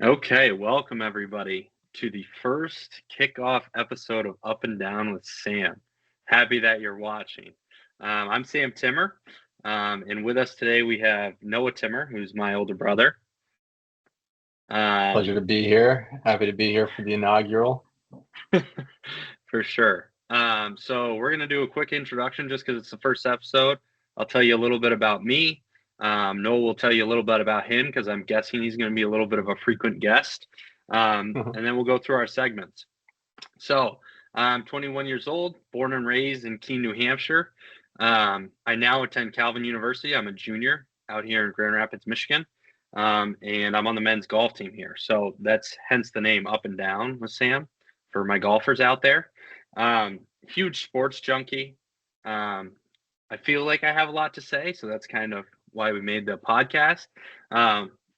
Okay, welcome everybody to the first kickoff episode of Up and Down with Sam. Happy that you're watching. I'm Sam Timmer, and with us today we have Noah Timmer, who's my older brother. Pleasure to be here. Happy to be here for the inaugural. For sure. So we're gonna do a quick introduction just because it's the first episode. I'll tell you a little bit about me. Noah will tell you a little bit about him because I'm guessing he's going to be a little bit of a frequent guest. And then we'll go through our segments. So I'm 21 years old, born and raised in Keene, New Hampshire. I now attend Calvin University. I'm a junior out here in Grand Rapids, Michigan. And I'm on the men's golf team here. So that's hence the name Up and Down with Sam for my golfers out there. Huge sports junkie. I feel like I have a lot to say, so that's kind of why we made the podcast.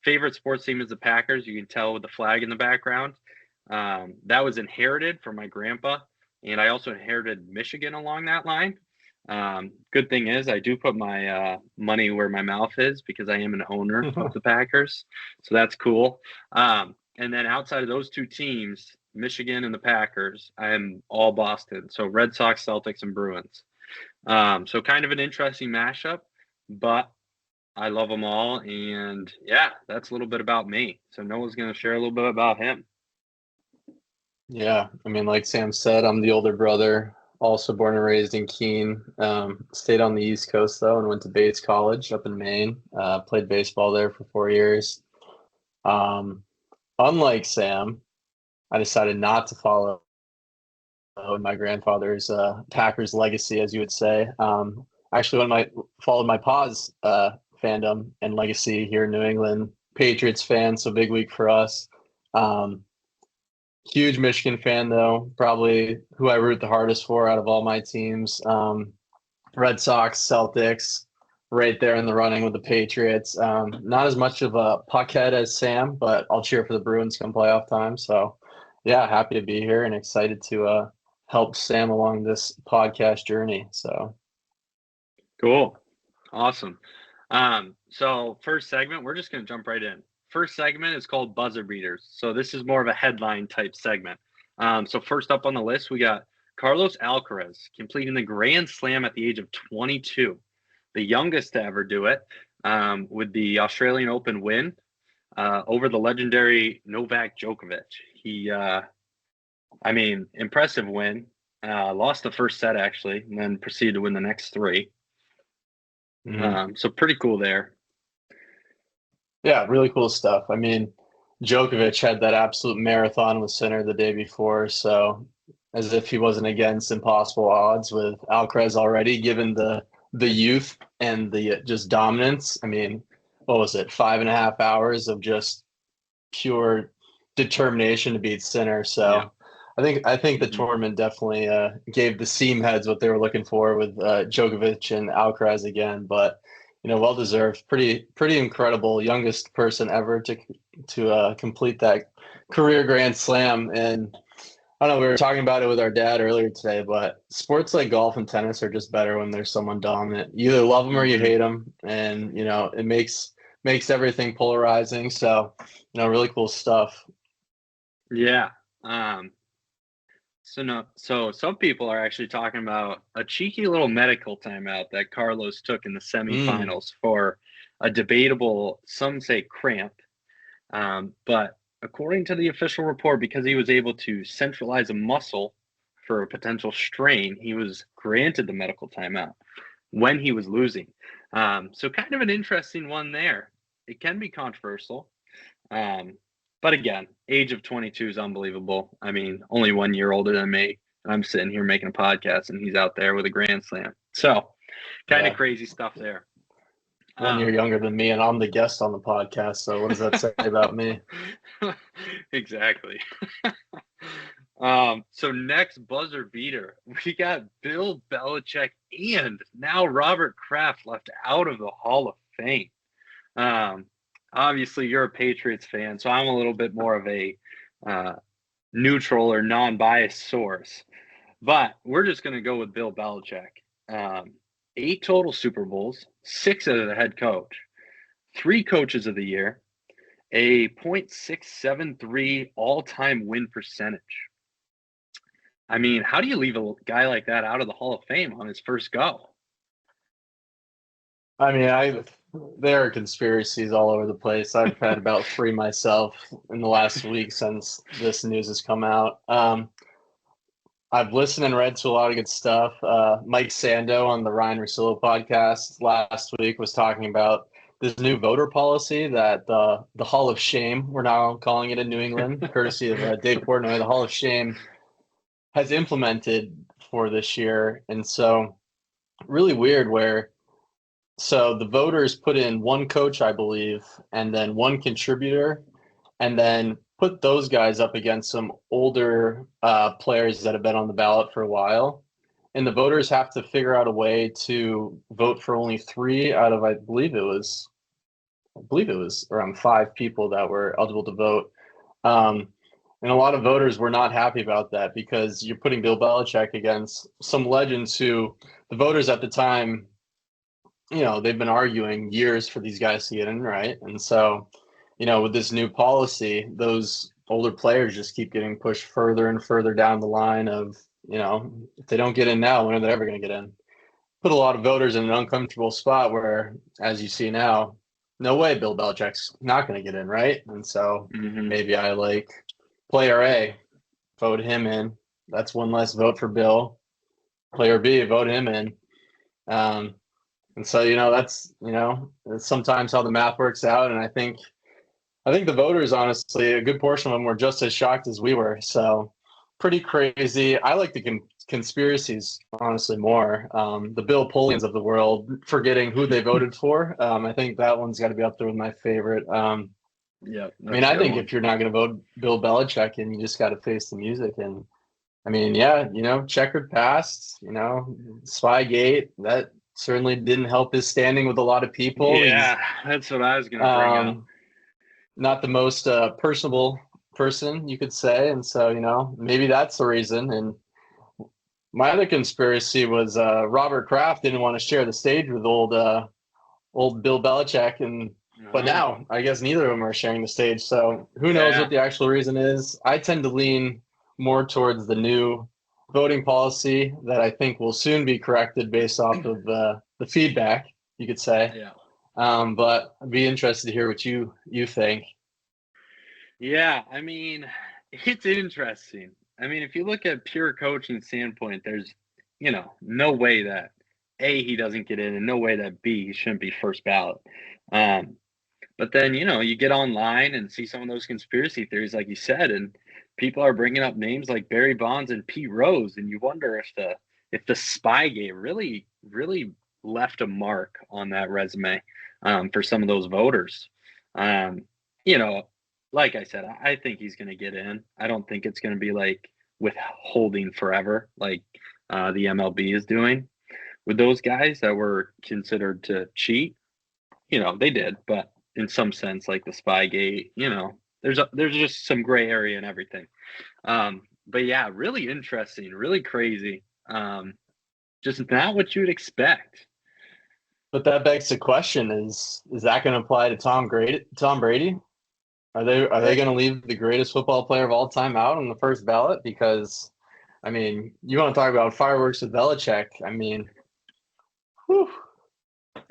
Favorite sports team is the Packers. You can tell with the flag in the background. That was inherited from my grandpa, and I also inherited Michigan along that line. Good thing is I do put my money where my mouth is because I am an owner of the Packers, so that's cool. And then outside of those two teams, Michigan and the Packers, I am all Boston. So Red Sox, Celtics, and Bruins. So kind of an interesting mashup, but I love them all. And yeah, that's a little bit about me. So Noah's going to share a little bit about him. Yeah, I mean, like Sam said, I'm the older brother, also born and raised in Keene. Stayed on the East Coast though, and went to Bates College up in Maine. Played baseball there for 4 years. Unlike Sam, I decided not to follow my grandfather's Packers legacy, as you would say. Actually, followed my pa's fandom and legacy here in New England. Patriots fan, so big week for us. Huge Michigan fan, though. Probably who I root the hardest for out of all my teams. Red Sox, Celtics, right there in the running with the Patriots. Not as much of a puckhead as Sam, but I'll cheer for the Bruins come playoff time. So, yeah, happy to be here and excited to help Sam along this podcast journey. So Cool. Awesome. So first segment, we're just going to jump right in. First segment is called Buzzer Beaters. So this is more of a headline type segment. So first up on the list, we got Carlos Alcaraz completing the Grand Slam at the age of 22, the youngest to ever do it, with the Australian Open win over the legendary Novak Djokovic. Impressive win. Lost the first set actually, and then proceeded to win the next three. So pretty cool there. Yeah, really cool stuff. I mean, Djokovic had that absolute marathon with Sinner the day before, so as if he wasn't against impossible odds with Alcaraz already, given the youth and the just dominance. I mean, what was it? 5.5 hours of just pure determination to beat Sinner. So Yeah. I think the tournament definitely gave the seam heads what they were looking for with Djokovic and Alcaraz again. But well deserved. Pretty incredible. Youngest person ever to complete that career Grand Slam. And I don't know, we were talking about it with our dad earlier today, but sports like golf and tennis are just better when there's someone dominant. You either love them or you hate them, and it makes everything polarizing. So, really cool stuff. Yeah. So some people are actually talking about a cheeky little medical timeout that Carlos took in the semifinals for a debatable, some say cramp. But according to the official report, because he was able to centralize a muscle for a potential strain, he was granted the medical timeout when he was losing. So kind of an interesting one there. It can be controversial. But again, age of 22 is unbelievable. I mean, only 1 year older than me. And I'm sitting here making a podcast and he's out there with a Grand Slam. So kind of crazy stuff there. 1 year younger than me, and I'm the guest on the podcast. So what does that say about me? Exactly. So next buzzer beater, we got Bill Belichick and now Robert Kraft left out of the Hall of Fame. Obviously, you're a Patriots fan, so I'm a little bit more of a neutral or non-biased source. But we're just going to go with Bill Belichick. 8 total Super Bowls, 6 as a head coach, 3 coaches of the year, A .673 all-time win percentage. I mean, how do you leave a guy like that out of the Hall of Fame on his first go? I mean, there are conspiracies all over the place. I've had about three myself in the last week since this news has come out. I've listened and read to a lot of good stuff. Mike Sando on the Ryan Russillo podcast last week was talking about this new voter policy that the Hall of Shame, we're now calling it in New England, courtesy of Dave Portnoy, the Hall of Shame has implemented for this year. And so really weird so the voters put in one coach, I believe, and then one contributor, and then put those guys up against some older players that have been on the ballot for a while. And the voters have to figure out a way to vote for only three out of, I believe it was around five people that were eligible to vote. And a lot of voters were not happy about that because you're putting Bill Belichick against some legends who the voters at the time, they've been arguing years for these guys to get in, right? And so, with this new policy, those older players just keep getting pushed further and further down the line of, if they don't get in now, when are they ever going to get in? Put a lot of voters in an uncomfortable spot where, as you see now, no way Bill Belichick's not going to get in, right? And so maybe I like player A, vote him in. That's one less vote for Bill. Player B, vote him in. And so, that's sometimes how the math works out. And I think the voters, honestly, a good portion of them were just as shocked as we were. So pretty crazy. I like the conspiracies, honestly, more. The Bill Polians of the world, forgetting who they voted for. I think that one's got to be up there with my favorite. Yeah. I mean, I think if you're not going to vote Bill Belichick, and you just got to face the music. And I mean, yeah, checkered past, Spygate, that certainly didn't help his standing with a lot of people. Yeah, that's what I was going to bring up. Not the most personable person, you could say. And so, maybe that's the reason. And my other conspiracy was Robert Kraft didn't want to share the stage with old Bill Belichick. But now I guess neither of them are sharing the stage. So who knows what the actual reason is? I tend to lean more towards the new voting policy that I think will soon be corrected based off of the feedback, you could say. Yeah. But I'd be interested to hear what you think. Yeah, I mean, it's interesting. I mean, if you look at pure coaching standpoint, there's, no way that A, he doesn't get in, and no way that B, he shouldn't be first ballot. But then, you get online and see some of those conspiracy theories, like you said, and people are bringing up names like Barry Bonds and Pete Rose, and you wonder if the Spygate really, really left a mark on that resume for some of those voters. Like I said, I think he's going to get in. I don't think it's going to be like withholding forever, like the MLB is doing with those guys that were considered to cheat. They did, but in some sense, like the Spygate, there's just some gray area and everything. But yeah, really interesting, really crazy. Just not what you'd expect. But that begs the question: is that going to apply to Tom Brady? Are they going to leave the greatest football player of all time out on the first ballot? Because, I mean, you want to talk about fireworks with Belichick? I mean, whew.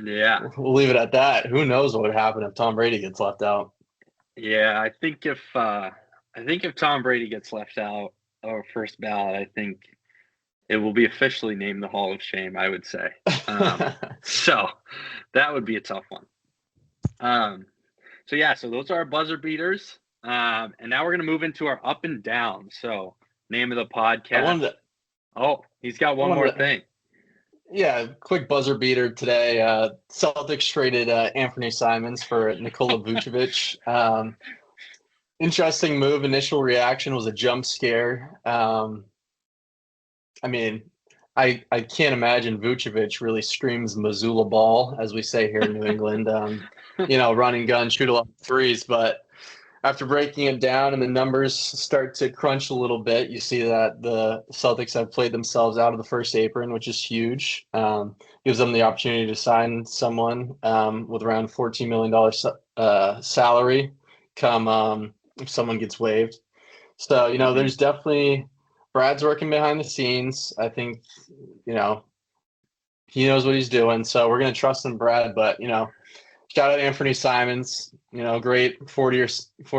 Yeah, we'll leave it at that. Who knows what would happen if Tom Brady gets left out? Yeah, I think if Tom Brady gets left out or first ballot, I think it will be officially named the Hall of Shame, I would say. So that would be a tough one. So those are our buzzer beaters. And now we're going to move into our up and down. So name of the podcast. He's got one more thing. Yeah, quick buzzer beater today. Celtics traded Anthony Simons for Nikola Vucevic. Interesting move. Initial reaction was a jump scare. I mean, I can't imagine Vucevic really streams Missoula ball, as we say here in New England. Run and gun, shoot a lot of threes. But after breaking it down and the numbers start to crunch a little bit, you see that the Celtics have played themselves out of the first apron, which is huge. Gives them the opportunity to sign someone with around $14 million salary. if someone gets waived. So, there's definitely Brad's working behind the scenes. I think, he knows what he's doing. So we're going to trust in Brad. But, shout out Anthony Simons, great 40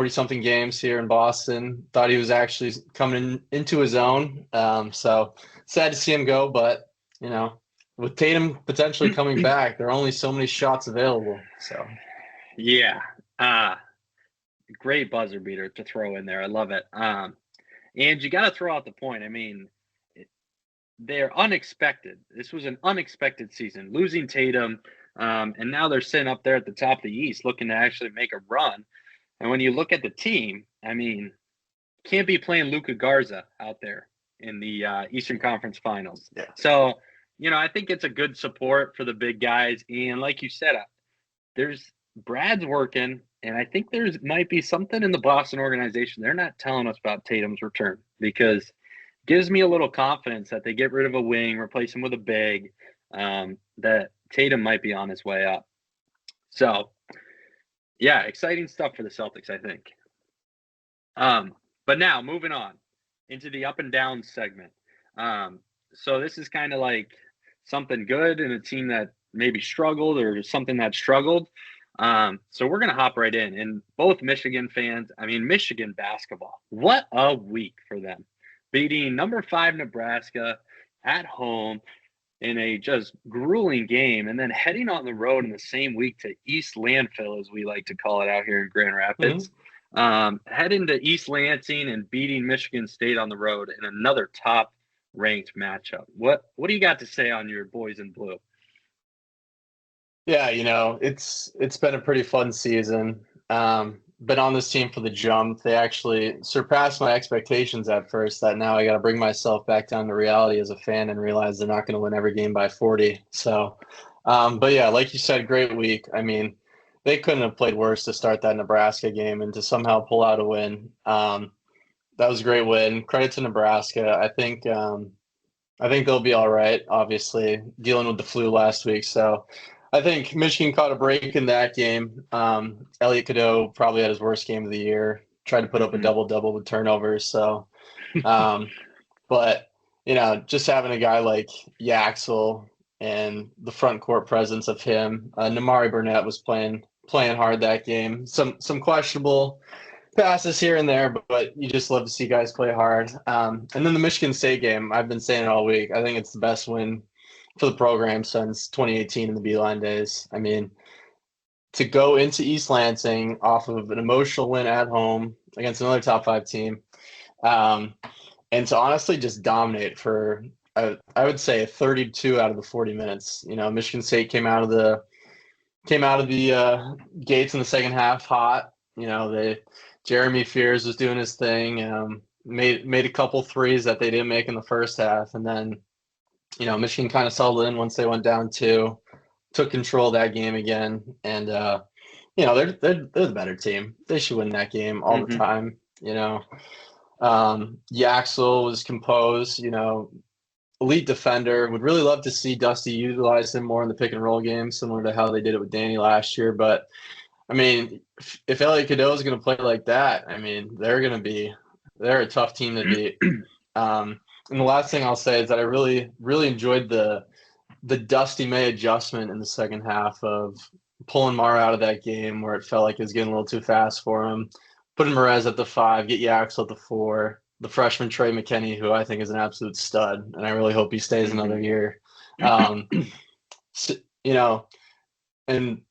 something games here in Boston. Thought he was actually coming into his own. So sad to see him go. But, with Tatum potentially coming back, there are only so many shots available. So, yeah. Great buzzer beater to throw in there. I love it. And you got to throw out the point. I mean, they're unexpected. This was an unexpected season, losing Tatum, and now they're sitting up there at the top of the East looking to actually make a run. And when you look at the team, I mean, can't be playing Luka Garza out there in the Eastern Conference Finals. Yeah. So, I think it's a good support for the big guys. And like you said, there's Brad's working, and I think there's might be something in the Boston organization. They're not telling us about Tatum's return because it gives me a little confidence that they get rid of a wing, replace him with a big, that Tatum might be on his way up. So, yeah, exciting stuff for the Celtics, I think. But now moving on into the up and down segment. So this is kind of like something good in a team that maybe struggled or something that struggled. So we're going to hop right in. And both Michigan fans, I mean, Michigan basketball, what a week for them. Beating number 5 Nebraska at home in a just grueling game, and then heading on the road in the same week to East Landfill, as we like to call it out here in Grand Rapids. Heading to East Lansing and beating Michigan State on the road in another top-ranked matchup. What do you got to say on your boys in blue? Yeah, it's been a pretty fun season. Been on this team for the jump. They actually surpassed my expectations at first. That now I got to bring myself back down to reality as a fan and realize they're not going to win every game by 40. So, but yeah, like you said, great week. I mean, they couldn't have played worse to start that Nebraska game and to somehow pull out a win. That was a great win. Credit to Nebraska. I think they'll be all right. Obviously, dealing with the flu last week, so. I think Michigan caught a break in that game. Elliot Cadeau probably had his worst game of the year. Tried to put up a double-double with turnovers. So, but just having a guy like Yaxel and the front court presence of him, Namari Burnett was playing hard that game. Some questionable passes here and there, but you just love to see guys play hard. And then the Michigan State game, I've been saying it all week. I think it's the best win for the program since 2018 in the Beeline days. I mean, to go into East Lansing off of an emotional win at home against another top 5 team, and to honestly just dominate for, I would say, 32 out of the 40 minutes. Michigan State came out of the gates in the second half hot. Jeremy Fears was doing his thing. Made a couple threes that they didn't make in the first half, and then Michigan kind of settled in once they went down 2, took control of that game again, and they're the better team. They should win that game all the time. Yaxel was composed. Elite defender. Would really love to see Dusty utilize him more in the pick and roll game, similar to how they did it with Danny last year. But I mean, if Elliot Cadeau is going to play like that, I mean, they're a tough team to beat. And the last thing I'll say is that I really, really enjoyed the Dusty May adjustment in the second half of pulling Mara out of that game where it felt like it was getting a little too fast for him. Putting Merez at the 5, get Yaxel at the 4, the freshman Trey McKinney, who I think is an absolute stud, and I really hope he stays another year. And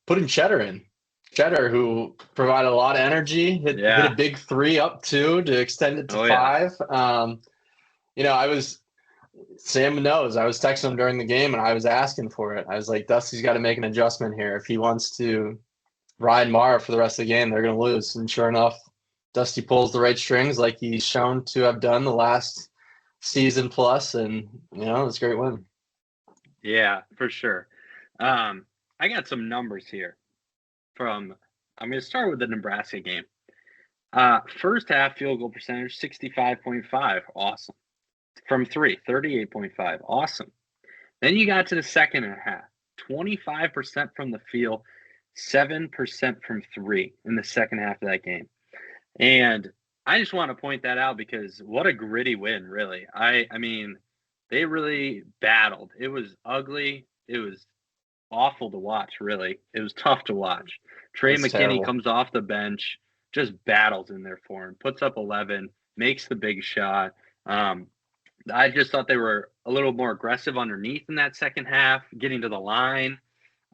putting Cheddar in. Cheddar, who provided a lot of energy, hit a big 3 up 2 to extend it to 5. Sam knows, I was texting him during the game and I was asking for it. I was like, Dusty's got to make an adjustment here. If he wants to ride Mara for the rest of the game, they're going to lose. And sure enough, Dusty pulls the right strings like he's shown to have done the last season plus. And, it's a great win. Yeah, for sure. I got some numbers here I'm going to start with the Nebraska game. First half field goal percentage, 65.5. Awesome. From 3, 38.5. Awesome. Then you got to the second half, 25% from the field, 7% from three in the second half of that game. And I just want to point that out because what a gritty win, really. I mean, they really battled. It was ugly. It was awful to watch, really. It was tough to watch. Trey It's McKinney terrible. comes off the bench, just battles in there for him, puts up 11, makes the big shot. I just thought they were a little more aggressive underneath in that second half, getting to the line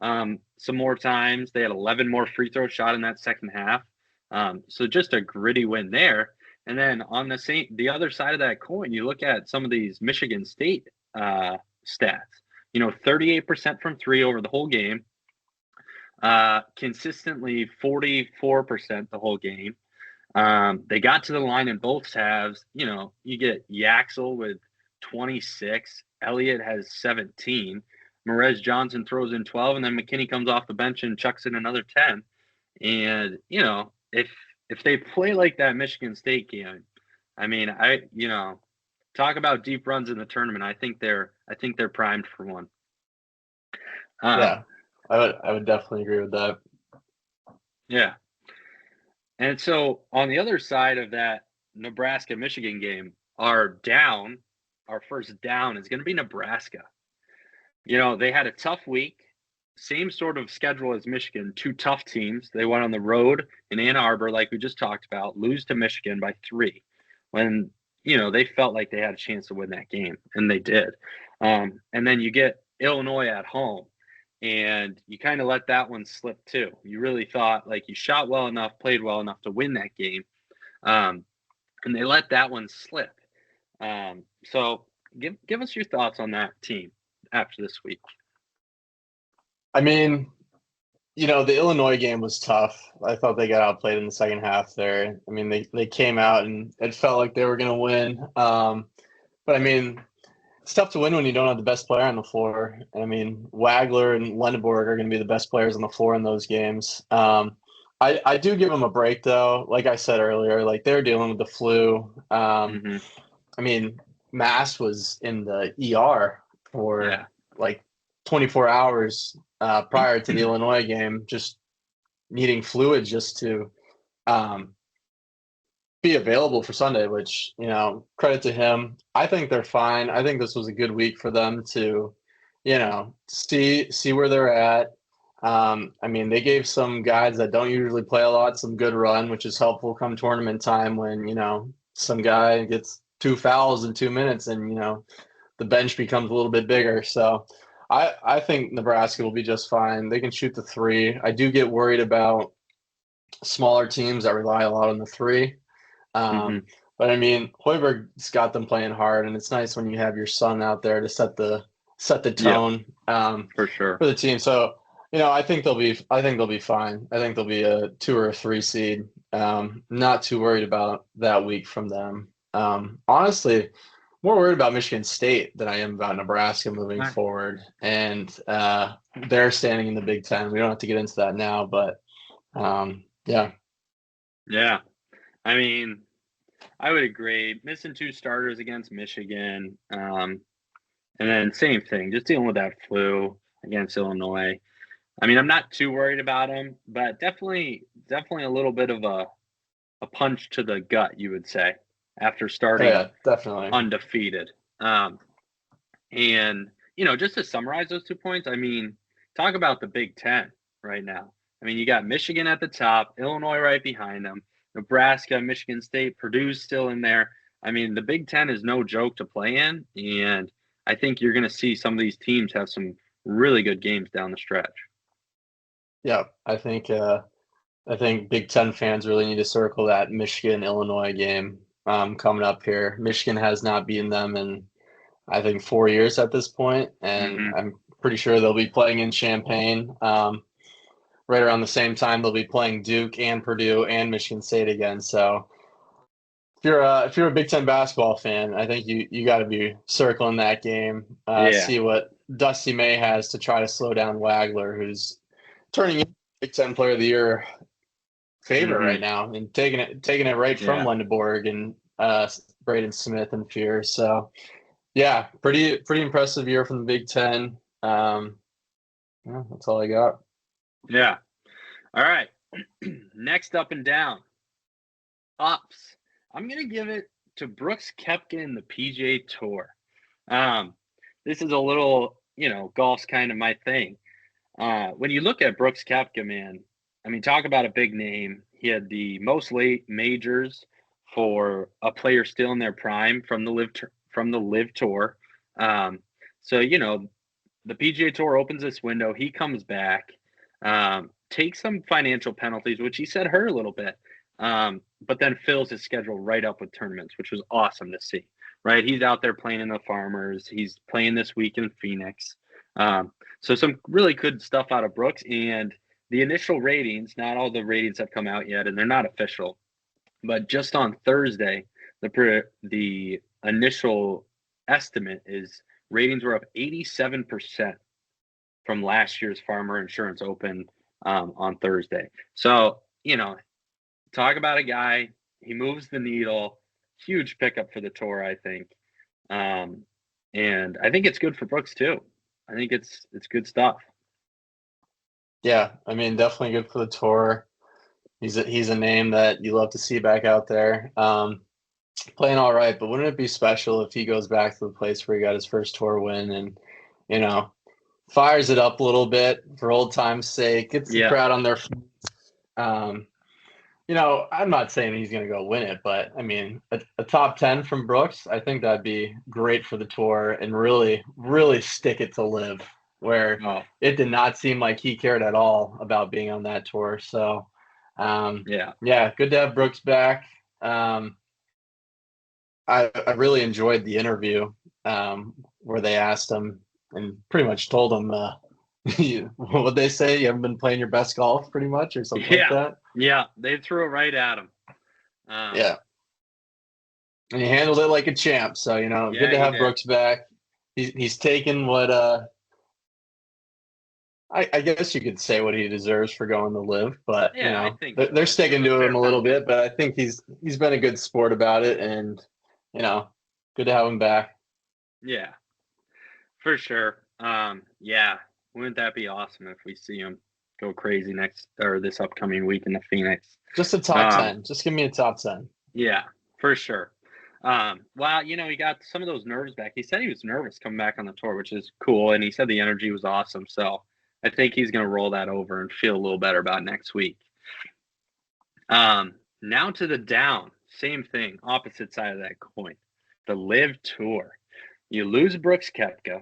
some more times. They had 11 more free throw shot in that second half. So just a gritty win there. And then on the other side of that coin, you look at some of these Michigan State stats. 38% from three over the whole game, consistently 44% the whole game. They got to the line in both halves. You get Yaxel with 26. Elliott has 17. Merez Johnson throws in 12, and then McKinney comes off the bench and chucks in another 10. And if they play like that Michigan State game, I mean, talk about deep runs in the tournament. I think they're primed for one. Yeah, I would definitely agree with that. Yeah. And so on the other side of that Nebraska-Michigan game, our first down is going to be Nebraska. They had a tough week, same sort of schedule as Michigan, two tough teams. They went on the road in Ann Arbor, like we just talked about, lose to Michigan by 3 when, they felt like they had a chance to win that game, and they did. And then you get Illinois at home. And you kind of let that one slip too. You really thought like you shot well enough, played well enough to win that game. And they let that one slip. So give us your thoughts on that team after this week. I mean, the Illinois game was tough. I thought they got outplayed in the second half there. I mean, they came out and it felt like they were going to win. But I mean, it's tough to win when you don't have the best player on the floor. I mean, Wagler and Lendeborg are going to be the best players on the floor in those games. I do give them a break, though. Like I said earlier, like they're dealing with the flu. Mm-hmm. I mean, Mass was in the ER for like 24 hours prior to the Illinois game, just needing fluid just to be available for Sunday, which, credit to him. I think they're fine. I think this was a good week for them to, see where they're at. I mean, they gave some guys that don't usually play a lot some good run, which is helpful come tournament time when, some guy gets 2 fouls in 2 minutes and, the bench becomes a little bit bigger. So I think Nebraska will be just fine. They can shoot the 3. I do get worried about smaller teams that rely a lot on the 3. But I mean, Hoiberg's got them playing hard, and it's nice when you have your son out there to set the tone for sure for the team. So, I think they'll be fine. I think they'll be a 2 or a 3 seed. Not too worried about that week from them. Honestly, more worried about Michigan State than I am about Nebraska moving forward, and they're standing in the Big Ten. We don't have to get into that now, but yeah. I mean, I would agree. Missing 2 starters against Michigan, and then same thing, just dealing with that flu against Illinois. I mean, I'm not too worried about them, but definitely a little bit of a punch to the gut, you would say, after starting definitely undefeated. And just to summarize those 2 points, I mean, talk about the Big Ten right now. I mean, you got Michigan at the top, Illinois right behind them. Nebraska, Michigan State, Purdue's still in there. I mean, the Big Ten is no joke to play in, and I think you're going to see some of these teams have some really good games down the stretch. Yeah, I think Big Ten fans really need to circle that Michigan-Illinois game coming up here. Michigan has not beaten them in, I think, 4 years at this point, and I'm pretty sure they'll be playing in Champaign. Right around the same time, they'll be playing Duke and Purdue and Michigan State again. So if you're a Big Ten basketball fan, I think you got to be circling that game. See what Dusty May has to try to slow down Wagler, who's turning into Big Ten Player of the Year favorite right now and taking it right from Lendeborg and Braden Smith and Fear. So yeah, pretty impressive year from the Big Ten. That's all I got. Yeah. All right. Next up and down. Ups. I'm going to give it to Brooks Koepka in the PGA Tour. Um, this is a little, golf's kind of my thing. When you look at Brooks Koepka, man, I mean, talk about a big name. He had the most late majors for a player still in their prime from the live tour. Um, so the PGA Tour opens this window. He comes back, takes some financial penalties, which he said hurt a little bit, but then fills his schedule right up with tournaments, which was awesome to see. Right, he's out there playing in the Farmers. He's playing this week in Phoenix. So some really good stuff out of Brooks, and the initial ratings. Not all the ratings have come out yet, and they're not official. But just on Thursday, the initial estimate is ratings were up 87% from last year's Farmer Insurance Open on Thursday. So, talk about a guy, he moves the needle, huge pickup for the tour, I think. And I think it's good for Brooks too. I think it's good stuff. Yeah, I mean, definitely good for the tour. He's a name that you love to see back out there. Playing all right, but wouldn't it be special if he goes back to the place where he got his first tour win and, fires it up a little bit for old time's sake, gets the crowd on their feet. I'm not saying he's going to go win it, but I mean, a top 10 from Brooks, I think that'd be great for the tour and really, really stick it to live, where it did not seem like he cared at all about being on that tour. So, good to have Brooks back. I really enjoyed the interview where they asked him and pretty much told him, what would they say? You haven't been playing your best golf, pretty much, or something like that. Yeah, they threw it right at him. And he handled it like a champ. So good to have Brooks back. He's taken what I guess you could say what he deserves for going to live, but I think they're sticking to him a little bit. But I think he's been a good sport about it, and good to have him back. Yeah, for sure. Wouldn't that be awesome if we see him go crazy this upcoming week in the Phoenix? Just a top 10. Just give me a top 10. Yeah, for sure. He got some of those nerves back. He said he was nervous coming back on the tour, which is cool, and he said the energy was awesome. So I think he's going to roll that over and feel a little better about next week. Now to the down. Same thing, opposite side of that coin. The Live Tour. You lose Brooks Koepka,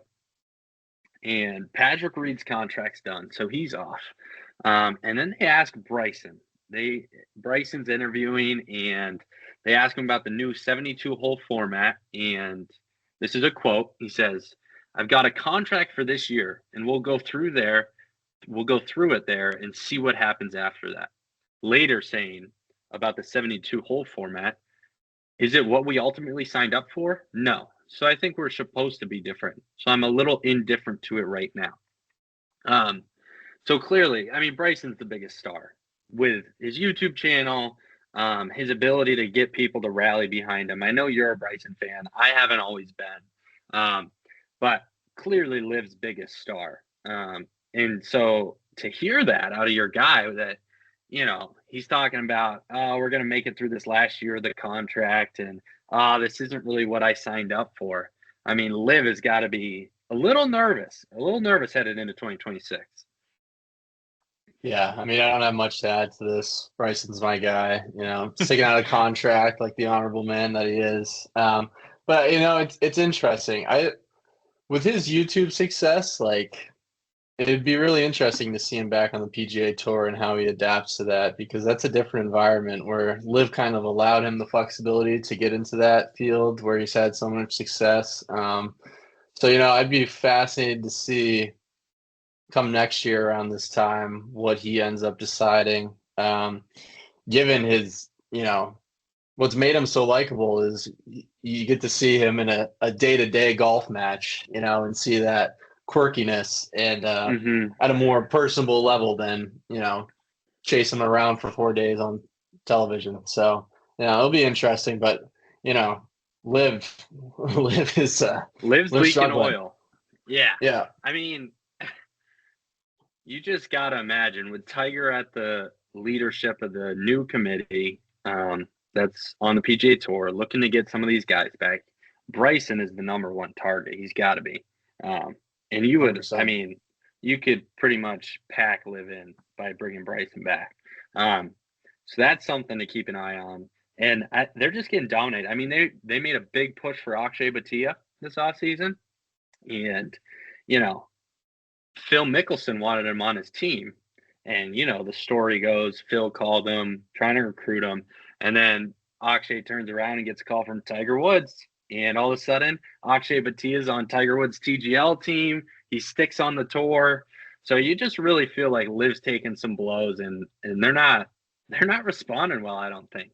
and Patrick Reed's contract's done, so he's off. And then they ask Bryson. Bryson's interviewing, and they ask him about the new 72-hole format, and this is a quote. He says, "I've got a contract for this year, and we'll go through it there and see what happens after that." Later saying about the 72-hole format, "Is it what we ultimately signed up for? No. So I think we're supposed to be different. So I'm a little indifferent to it right now." So clearly, I mean, Bryson's the biggest star with his YouTube channel, his ability to get people to rally behind him. I know you're a Bryson fan. I haven't always been. But clearly Liv's biggest star. And so to hear that out of your guy that, he's talking about, we're going to make it through this last year of the contract, and this isn't really what I signed up for. I mean, Liv has got to be a little nervous headed into 2026. Yeah, I mean, I don't have much to add to this. Bryson's my guy, sticking out of contract like the honorable man that he is. But it's interesting. With his YouTube success, like, it'd be really interesting to see him back on the PGA Tour and how he adapts to that, because that's a different environment where Liv kind of allowed him the flexibility to get into that field where he's had so much success. So I'd be fascinated to see come next year around this time what he ends up deciding. Given his, what's made him so likable is you get to see him in a day-to-day golf match, and see that quirkiness and at a more personable level than chase him around for 4 days on television. So it'll be interesting, but Liv is Liv's leaking oil. Yeah yeah I mean, you just got to imagine with Tiger at the leadership of the new committee that's on the PGA Tour looking to get some of these guys back. Bryson is the number one target. He's got to be. And you would, I 100%. mean, you could pretty much pack live in by bringing Bryson back. So that's something to keep an eye on. And they're just getting dominated. I mean, they made a big push for Akshay Bhatia this offseason. And, you know, Phil Mickelson wanted him on his team. And, you know, the story goes Phil called him, trying to recruit him. And then Akshay turns around and gets a call from Tiger Woods. And all of a sudden, Akshay Bhatia is on Tiger Woods' TGL team. He sticks on the tour. So you just really feel like Liv's taking some blows, and they're not responding well, I don't think.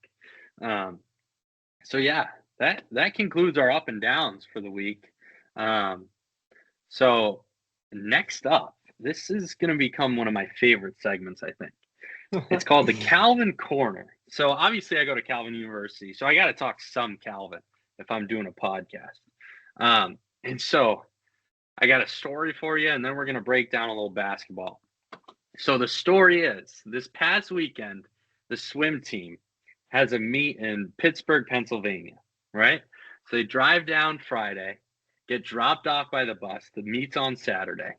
So yeah, that concludes our up and downs for the week. So next up, this is going to become one of my favorite segments, I think. It's called the Calvin Corner. So obviously I go to Calvin University, so I got to talk some Calvin if I'm doing a podcast. And so I got a story for you, and then we're going to break down a little basketball. So the story is, this past weekend, the swim team has a meet in Pittsburgh, Pennsylvania, right? So they drive down Friday, get dropped off by the bus. The meet's on Saturday.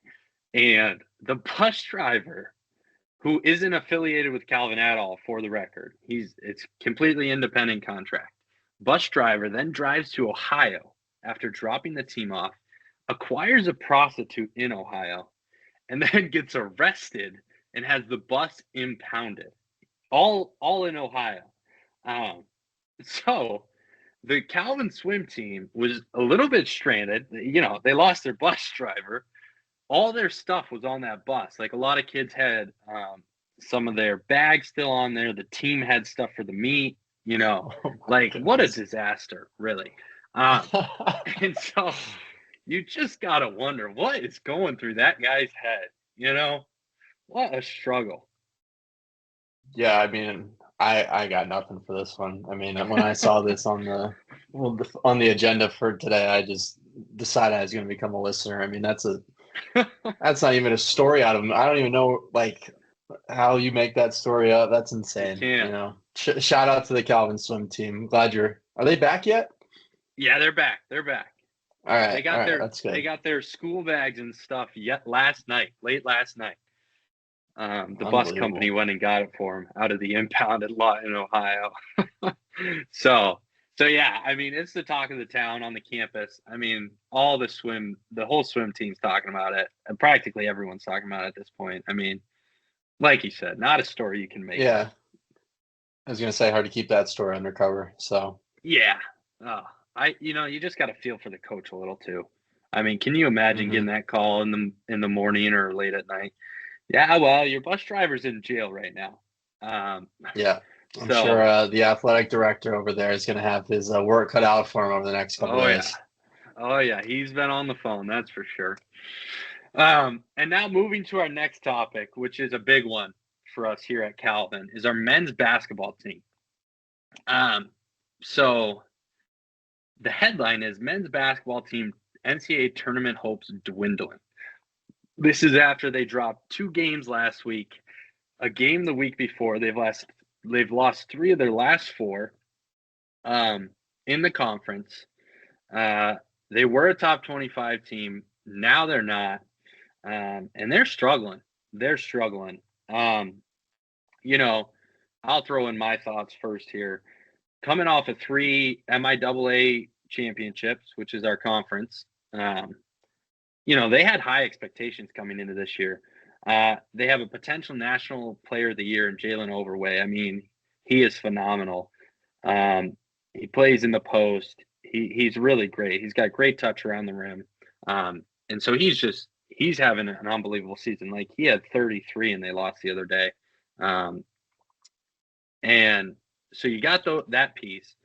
And the bus driver, who isn't affiliated with Calvin at all, for the record, it's completely independent contract. Bus driver then drives to Ohio after dropping the team off, acquires a prostitute in Ohio, and then gets arrested and has the bus impounded. All in Ohio. So the Calvin swim team was a little bit stranded. You know, they lost their bus driver. All their stuff was on that bus. Like, a lot of kids had some of their bags still on there. The team had stuff for the meet. You know, like, what a disaster, really. And so you just got to wonder what is going through that guy's head. You know, what a struggle. Yeah, I mean, I got nothing for this one. I mean, when I saw this on the agenda for today, I just decided I was going to become a listener. I mean, that's not even a story out of them. I don't even know like how you make that story up. That's insane. You You know, shout out to the Calvin swim team. Glad are they back yet? Yeah, they're back. They're back. All right, that's good. They got their school bags and stuff late last night. The bus company went and got it for him out of the impounded lot in Ohio. So yeah, I mean, it's the talk of the town on the campus. I mean, the whole swim team's talking about it, and practically everyone's talking about it at this point. I mean, like you said, not a story you can make. Yeah, I was gonna say hard to keep that story undercover. So yeah, you just got to feel for the coach a little too. I mean, can you imagine getting that call in the morning or late at night? Yeah, well, your bus driver's in jail right now. Yeah, I'm sure the athletic director over there is going to have his work cut out for him over the next couple of days. Oh, yeah. He's been on the phone, that's for sure. And now moving to our next topic, which is a big one for us here at Calvin, is our men's basketball team. So the headline is men's basketball team NCAA tournament hopes dwindling. This is after they dropped 2 games last week, a game the week before. They've lost 3 of their last 4 in the conference. They were a top 25 team. Now they're not. And they're struggling. You know, I'll throw in my thoughts first here. Coming off of 3 MIAA championships, which is our conference, you know, they had high expectations coming into this year. They have a potential national player of the year in Jalen Overway. I mean, he is phenomenal. He plays in the post. He's really great. He's got great touch around the rim. And so he's having an unbelievable season. Like, he had 33 and they lost the other day. And so you got that piece.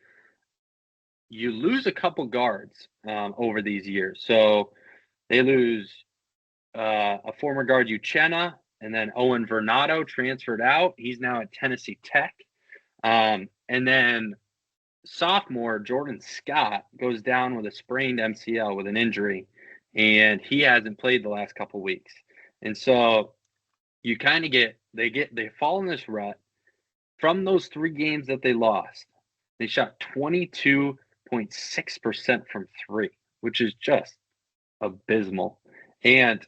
You lose a couple guards over these years. So they lose a former guard, Uchenna, and then Owen Vernado transferred out. He's now at Tennessee Tech. And then sophomore Jordan Scott goes down with a sprained MCL with an injury, and he hasn't played the last couple weeks. And so you kind of they fall in this rut from those 3 games that they lost. They shot 22.6% from three, which is just abysmal. And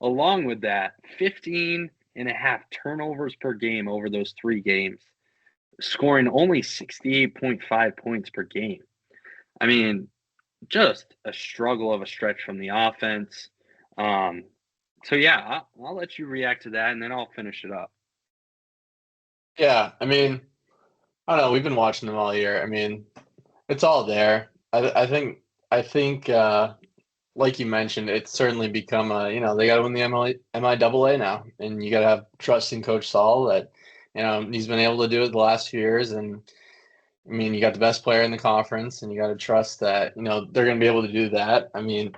along with that, 15 and a half turnovers per game over those 3 games, scoring only 68.5 points per game. I mean, just a struggle of a stretch from the offense. Um, so yeah, I'll let you react to that, and then I'll finish it up. Yeah, I mean, I don't know. We've been watching them all year. I mean, it's all there. I think, like you mentioned, it's certainly become a, they got to win the MIAA now, and you got to have trust in Coach Saul that, he's been able to do it the last few years. And I mean, you got the best player in the conference, and you got to trust that, they're going to be able to do that. I mean,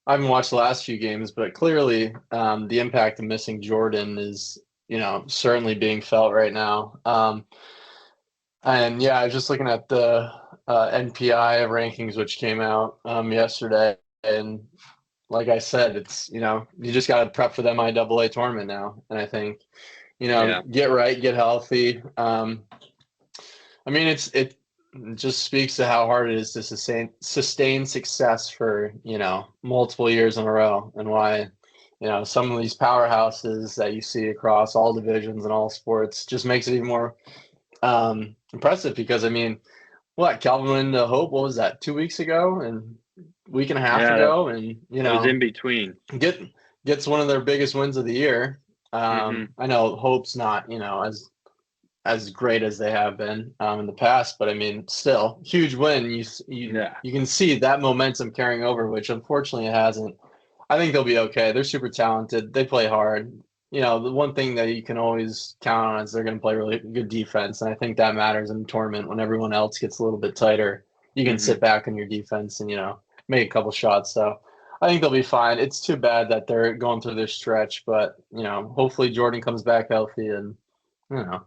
I haven't watched the last few games, but clearly, the impact of missing Jordan is, certainly being felt right now. And yeah, I was just looking at the NPI rankings, which came out yesterday. And like I said, it's, you just got to prep for the MIAA tournament now. And I think, Yeah, get right, get healthy. I mean, it just speaks to how hard it is to sustain success for, multiple years in a row, and why, some of these powerhouses that you see across all divisions and all sports just makes it even more impressive. Because I mean, what, Calvin win Hope? What was that? 2 weeks ago and week and a half yeah, ago, and that was in between. get gets one of their biggest wins of the year. Hmm. I know Hope's not, as great as they have been in the past, but I mean, still huge win. Yeah. You can see that momentum carrying over, which unfortunately it hasn't. I think they'll be okay. They're super talented. They play hard. The one thing that you can always count on is they're going to play really good defense, and I think that matters in the tournament when everyone else gets a little bit tighter. You can Hmm. sit back on your defense and make a couple shots. So I think they'll be fine. It's too bad that they're going through this stretch, but hopefully Jordan comes back healthy and you know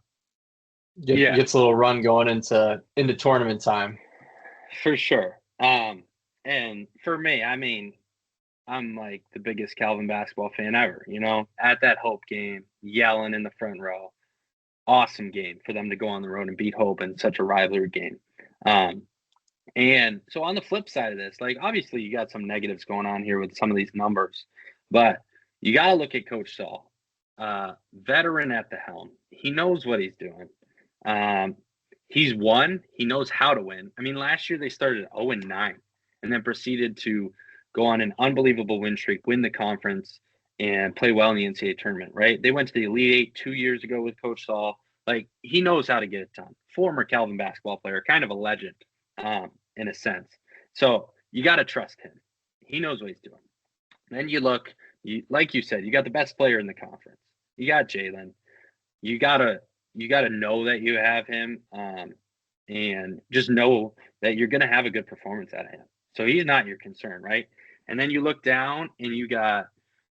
Yeah, gets a little run going into tournament time. for sure. And for me, I mean, I'm like the biggest Calvin basketball fan ever. At that Hope game, yelling in the front row. Awesome game for them to go on the road and beat Hope in such a rivalry game. Um, and so on the flip side of this, like obviously you got some negatives going on here with some of these numbers, but you got to look at Coach Saul, veteran at the helm. He knows what he's doing. Um, he's won. He knows how to win. I mean, last year they started 0-9 and then proceeded to go on an unbelievable win streak, win the conference, and play well in the NCAA tournament. Right? They went to the Elite Eight 2 years ago with Coach Saul. Like he knows how to get it done. Former Calvin basketball player, kind of a legend. In a sense. So you got to trust him. He knows what he's doing. Then you look, like you said, you got the best player in the conference. You got Jalen. You gotta know that you have him, and just know that you're gonna have a good performance out of him. So he's not your concern, right? And then you look down and you got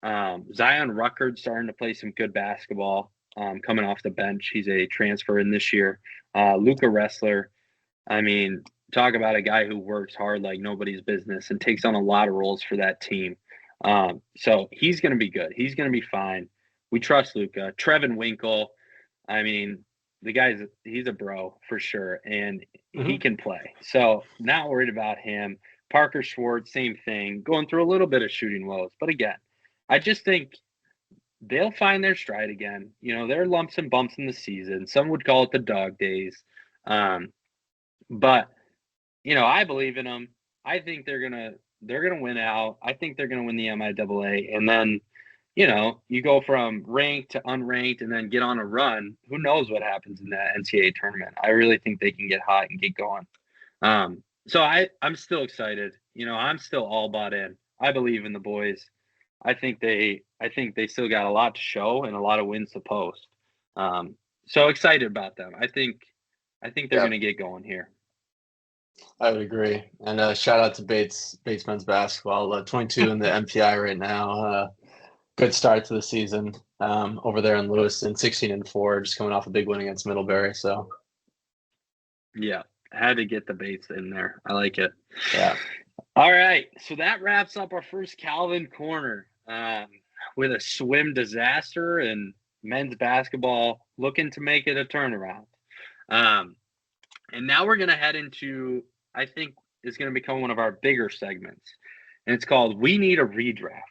Zion Ruckert starting to play some good basketball, coming off the bench. He's a transfer in this year. Luca Ressler, I mean, talk about a guy who works hard like nobody's business and takes on a lot of roles for that team. So he's going to be good. He's going to be fine. We trust Luca. Trevin Winkle, I mean, he's a bro for sure, and he Mm-hmm. can play. So not worried about him. Parker Schwartz, same thing, going through a little bit of shooting woes. But again, I just think they'll find their stride again. There are lumps and bumps in the season. Some would call it the dog days. Um, but I believe in them. I think they're gonna win out. I think they're gonna win the MIAA, and then you go from ranked to unranked, and then get on a run. Who knows what happens in that NCAA tournament? I really think they can get hot and get going. So I'm still excited. I'm still all bought in. I believe in the boys. I think they still got a lot to show and a lot of wins to post. Um, so excited about them. I think they're Yeah, gonna get going here. I would agree. And shout out to Bates men's basketball, 22 in the MPI right now. Good start to the season over there in Lewiston, 16-4, just coming off a big win against Middlebury. So Yeah, had to get the Bates in there. I like it. yeah, All right, so that wraps up our first Calvin corner. with a swim disaster and men's basketball looking to make it a turnaround. Um, and now we're going to head into, I think, is going to become one of our bigger segments. And it's called We Need a Redraft.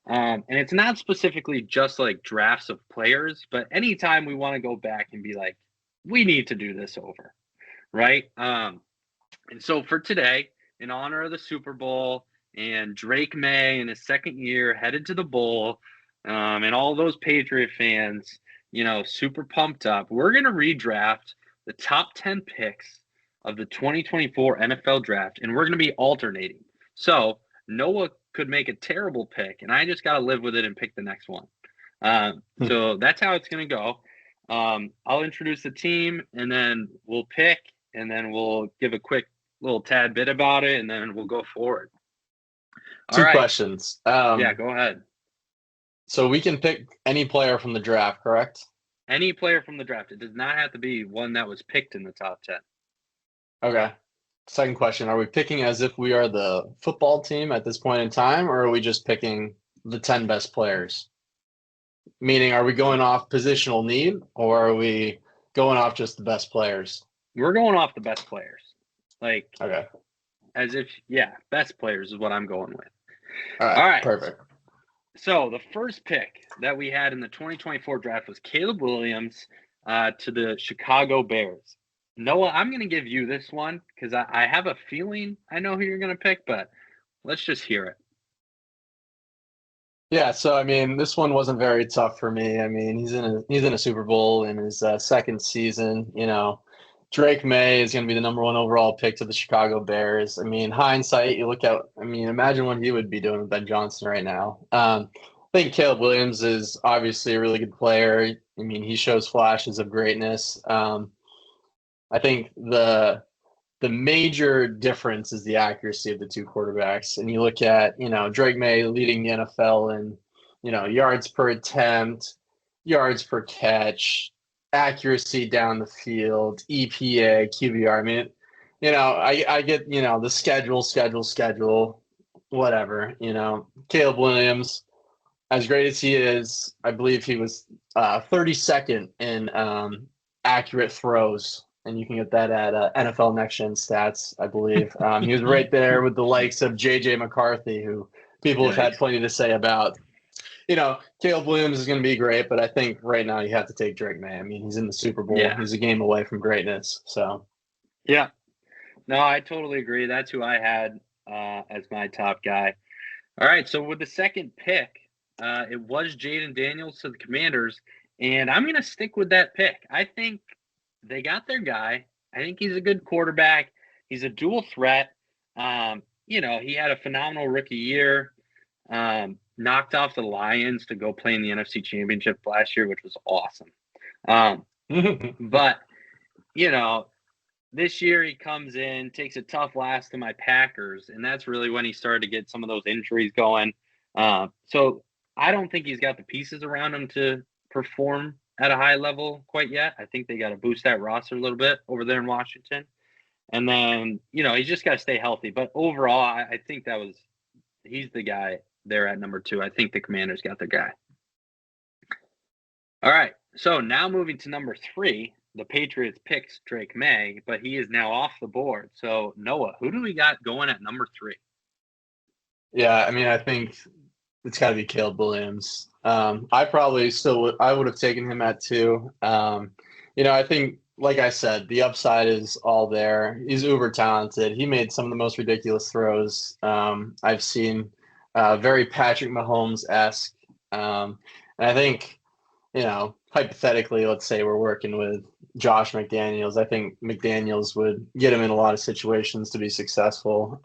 And it's not specifically just like drafts of players, but anytime we want to go back and be like, we need to do this over, right? And so for today, in honor of the Super Bowl and Drake May in his second year headed to the bowl, and all those Patriot fans, super pumped up, we're going to redraft the top 10 picks of the 2024 NFL draft, and we're going to be alternating. So Noah could make a terrible pick, and I just got to live with it and pick the next one. So that's how it's going to go. I'll introduce the team, and then we'll pick, and then we'll give a quick little tad bit about it, and then we'll go forward. All right. Questions. Yeah, go ahead. So we can pick any player from the draft, correct? Any player from the draft. It does not have to be one that was picked in the top 10. Okay. Second question, are we picking as if we are the football team at this point in time, or are we just picking the 10 best players? Meaning, are we going off positional need, or are we going off just the best players? We're going off the best players. Like, okay. As if, best players is what I'm going with. All right. Perfect. So the first pick that we had in the 2024 draft was Caleb Williams to the Chicago Bears. Noah, I'm going to give you this one because I have a feeling I know who you're going to pick, but let's just hear it. Yeah, so I mean, this one wasn't very tough for me. I mean, he's in a Super Bowl in his second season. Drake May is going to be the number 1 overall pick to the Chicago Bears. I mean, hindsight, you look at, imagine what he would be doing with Ben Johnson right now. I think Caleb Williams is obviously a really good player. I mean, he shows flashes of greatness. I think the major difference is the accuracy of the two quarterbacks. And you look at, Drake May leading the NFL in, yards per attempt, yards per catch, accuracy down the field, EPA, QBR. I mean, I get, the schedule, whatever, Caleb Williams, as great as he is, I believe he was 32nd in accurate throws. And you can get that at NFL Next Gen Stats, I believe. He was right there with the likes of J.J. McCarthy, who people have had plenty to say about. Caleb Williams is going to be great, but I think right now you have to take Drake May. I mean, he's in the Super Bowl. Yeah. He's a game away from greatness. So, yeah. No, I totally agree. That's who I had as my top guy. All right, so with the second pick, it was Jaden Daniels to the Commanders, and I'm going to stick with that pick. I think they got their guy. I think he's a good quarterback. He's a dual threat. He had a phenomenal rookie year. Knocked off the Lions to go play in the NFC Championship last year, which was awesome. But, this year he comes in, takes a tough loss to my Packers, and that's really when he started to get some of those injuries going. So I don't think he's got the pieces around him to perform at a high level quite yet. I think they got to boost that roster a little bit over there in Washington. And then, he's just got to stay healthy. But overall, I think he's the guy there at number 2. I think the Commanders got their guy. All right. So now moving to number 3, the Patriots picks Drake May, but he is now off the board. So Noah, who do we got going at number 3? Yeah, I think it's got to be Caleb Williams. I probably I would have taken him at 2. I think, like I said, the upside is all there. He's uber talented. He made some of the most ridiculous throws I've seen. Very Patrick Mahomes-esque. And I think, hypothetically, let's say we're working with Josh McDaniels. I think McDaniels would get him in a lot of situations to be successful.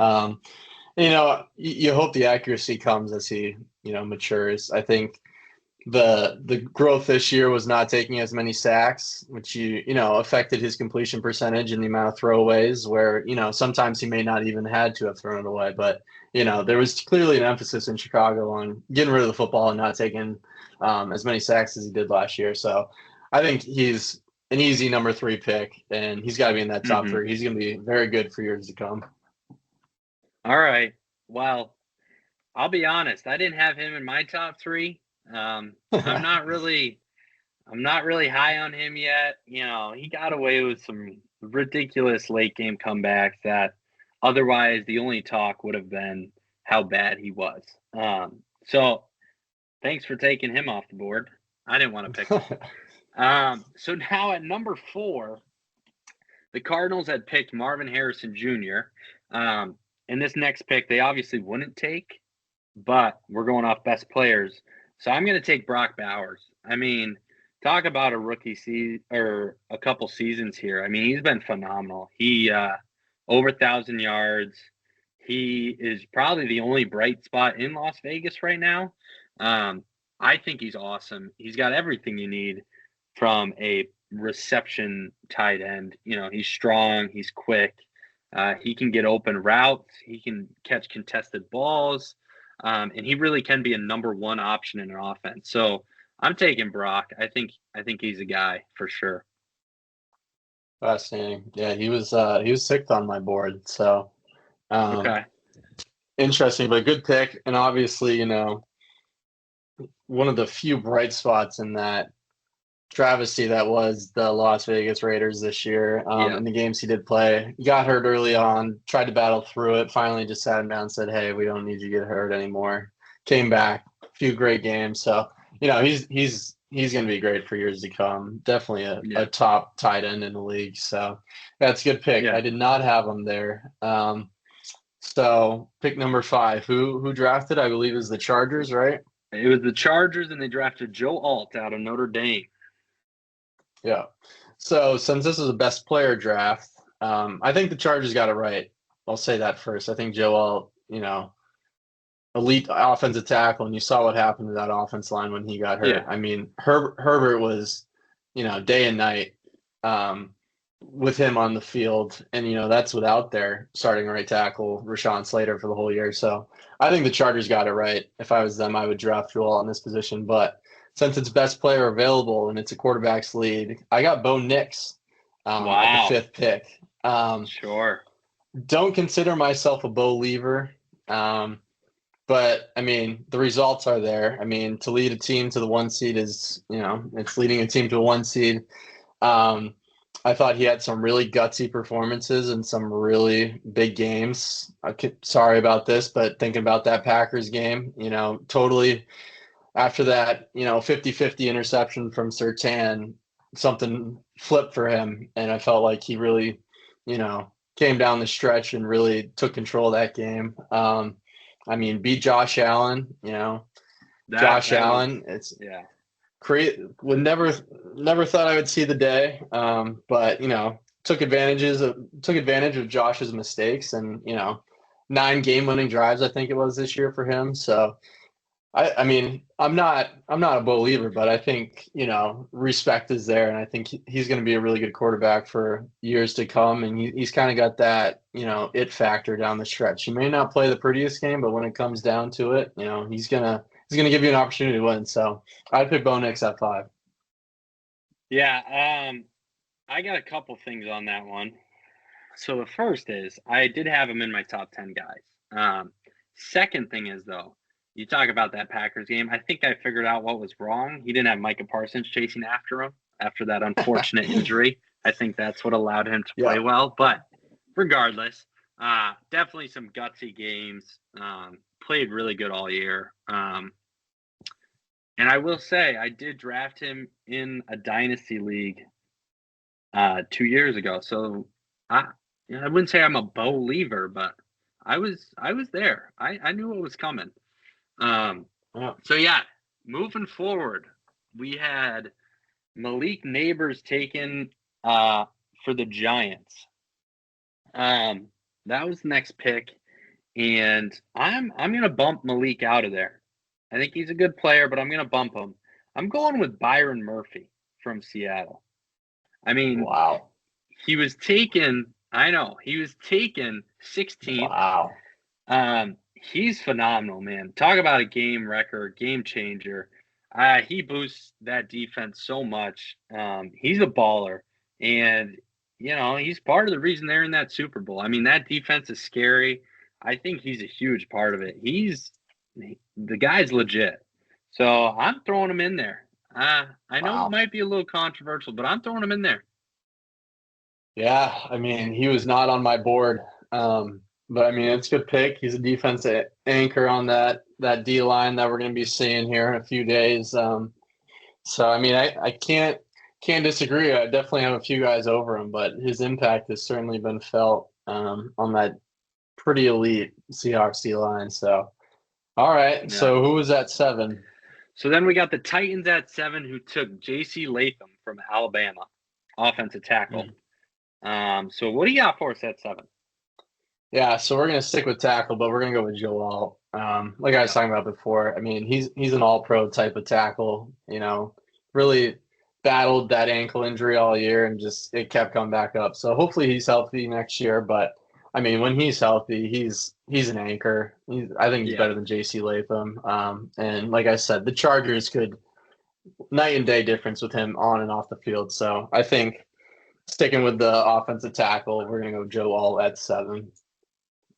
You hope the accuracy comes as he, matures. I think the growth this year was not taking as many sacks, which affected his completion percentage and the amount of throwaways where, sometimes he may not even had to have thrown it away. But, there was clearly an emphasis in Chicago on getting rid of the football and not taking as many sacks as he did last year. So I think he's an easy number 3 pick, and he's got to be in that top 3. He's going to be very good for years to come. All right. Well, I'll be honest. I didn't have him in my top 3, I'm not really high on him yet. You know, he got away with some ridiculous late game comebacks that otherwise the only talk would have been how bad he was. So thanks for taking him off the board. I didn't want to pick him. So now at number 4, the Cardinals had picked Marvin Harrison Jr. In this next pick, they obviously wouldn't take, but we're going off best players. So I'm going to take Brock Bowers. I mean, talk about a rookie season or a couple seasons here. I mean, he's been phenomenal. He over 1,000 yards. He is probably the only bright spot in Las Vegas right now. I think he's awesome. He's got everything you need from a reception tight end. You know, he's strong. He's quick. He can get open routes. He can catch contested balls. And he really can be a number 1 option in an offense. So I'm taking Brock. I think he's a guy for sure. Fascinating. Yeah, he was 6th on my board. So Okay. interesting, but good pick. And obviously, you know, one of the few bright spots in that travesty that was the Las Vegas Raiders this year. In the games he did play, he got hurt early on, tried to battle through it, finally just sat him down and said, hey, we don't need you to get hurt anymore. Came back, a few great games. So, you know, he's going to be great for years to come. Definitely a top tight end in the league. So that's a good pick. I did not have him there. So pick number 5, who drafted, I believe, is the Chargers, right? It was the Chargers, and they drafted Joe Alt out of Notre Dame. Yeah. So since this is a best player draft, I think the Chargers got it right. I'll say that first. I think Joe Alt, you know, elite offensive tackle, and you saw what happened to that offense line when he got hurt. Yeah. I mean, Herbert was, you know, day and night with him on the field, and you know that's without their starting right tackle Rashawn Slater for the whole year. So I think the Chargers got it right. If I was them, I would draft Joe Alt in this position, but since it's best player available and it's a quarterback's league, I got Bo Nix at the 5th pick. Sure. Don't consider myself a Bo leaver, but I mean the results are there. I mean, to lead a team to the 1 seed is, you know, it's leading a team to a 1 seed. I thought he had some really gutsy performances and some really big games. Sorry about this, but thinking about that Packers game, you know, totally. After that, you know, 50-50 interception from Surtain, something flipped for him. And I felt like he really, you know, came down the stretch and really took control of that game. I mean, beat Josh Allen, you know. Josh Allen, it's would never thought I would see the day. But, you know, took advantage of Josh's mistakes and, you know, 9 game-winning drives, I think it was this year for him. So I mean, I'm not a believer, but I think, you know, respect is there, and I think he's going to be a really good quarterback for years to come. And he's kind of got that, you know, it factor down the stretch. He may not play the prettiest game, but when it comes down to it, you know, he's gonna give you an opportunity to win. So I'd pick Bo Nix at 5. Yeah, I got a couple things on that one. So the first is I did have him in my top 10 guys. Second thing is, though, you talk about that Packers game. I think I figured out what was wrong. He didn't have Micah Parsons chasing after him after that unfortunate injury. I think that's what allowed him to play well. But regardless, definitely some gutsy games. Played really good all year. And I will say I did draft him in a dynasty league 2 years ago. So I wouldn't say I'm a Bo leaver, but I was there. I knew what was coming. So yeah, moving forward, we had Malik Neighbors taken for the Giants. That was the next pick, and I'm gonna bump Malik out of there. I think he's a good player, but I'm gonna bump him. I'm going with Byron Murphy from Seattle. I mean, wow. He was taken. I know he was taken 16th. Wow. He's phenomenal, man. Talk about a game record, game changer. He boosts that defense so much. He's a baller, and you know he's part of the reason they're in that Super Bowl. I mean, that defense is scary. I think he's a huge part of it. The guy's legit. So I'm throwing him in there. I know it Wow. might be a little controversial, but I'm throwing him in there. Yeah, I mean, he was not on my board. But I mean, it's a good pick. He's a defense anchor on that D line that we're going to be seeing here in a few days. So I mean, I can't disagree. I definitely have a few guys over him, but his impact has certainly been felt on that pretty elite Seahawks D line. So all right, Yeah. so who was at 7? So then we got the Titans at 7, who took J.C. Latham from Alabama, offensive tackle. So what do you got for us at 7? Yeah, so we're gonna stick with tackle, but we're gonna go with Joe Alt. Like I was Yeah. talking about before, I mean, he's an all-pro type of tackle. Really battled that ankle injury all year, and just it kept coming back up. So hopefully he's healthy next year. But I mean, when he's healthy, he's an anchor. I think he's Yeah. better than J.C. Latham. And like I said, the Chargers could night and day difference with him on and off the field. So I think sticking with the offensive tackle, we're gonna go Joe Alt at 7.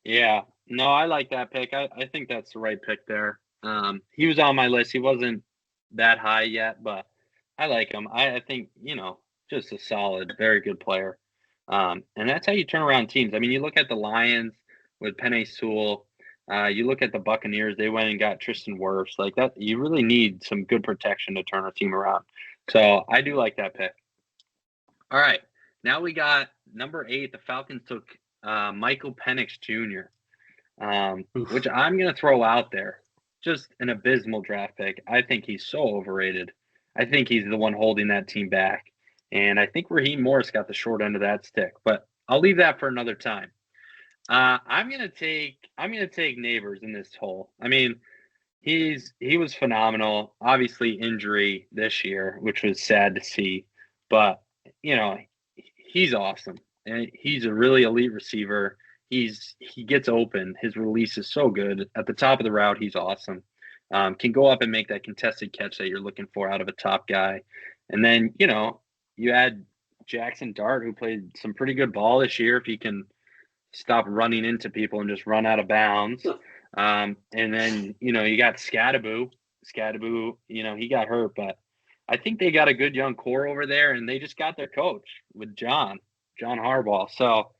Yeah. No, I like that pick. I think that's the right pick there. He was on my list. He wasn't that high yet, but I like him. I think, just a solid, very good player. And that's how you turn around teams. I mean, you look at the Lions with Penei Sewell. You look at the Buccaneers, they went and got Tristan Wirfs. Like that, you really need some good protection to turn a team around. So I do like that pick. All right. Now we got number 8. The Falcons took Michael Penix Jr., which I'm going to throw out there. Just an abysmal draft pick. I think he's so overrated. I think he's the one holding that team back. And I think Raheem Morris got the short end of that stick. But I'll leave that for another time. I'm gonna take Neighbors in this hole. I mean, he was phenomenal. Obviously, injury this year, which was sad to see, but you know, he's awesome, and he's a really elite receiver. He gets open. His release is so good at the top of the route. He's awesome. Can go up and make that contested catch that you're looking for out of a top guy, and then you add Jackson Dart, who played some pretty good ball this year. If he can stop running into people and just run out of bounds. And then, you got Scadaboo. Scadaboo, he got hurt, but I think they got a good young core over there, and they just got their coach with John Harbaugh. So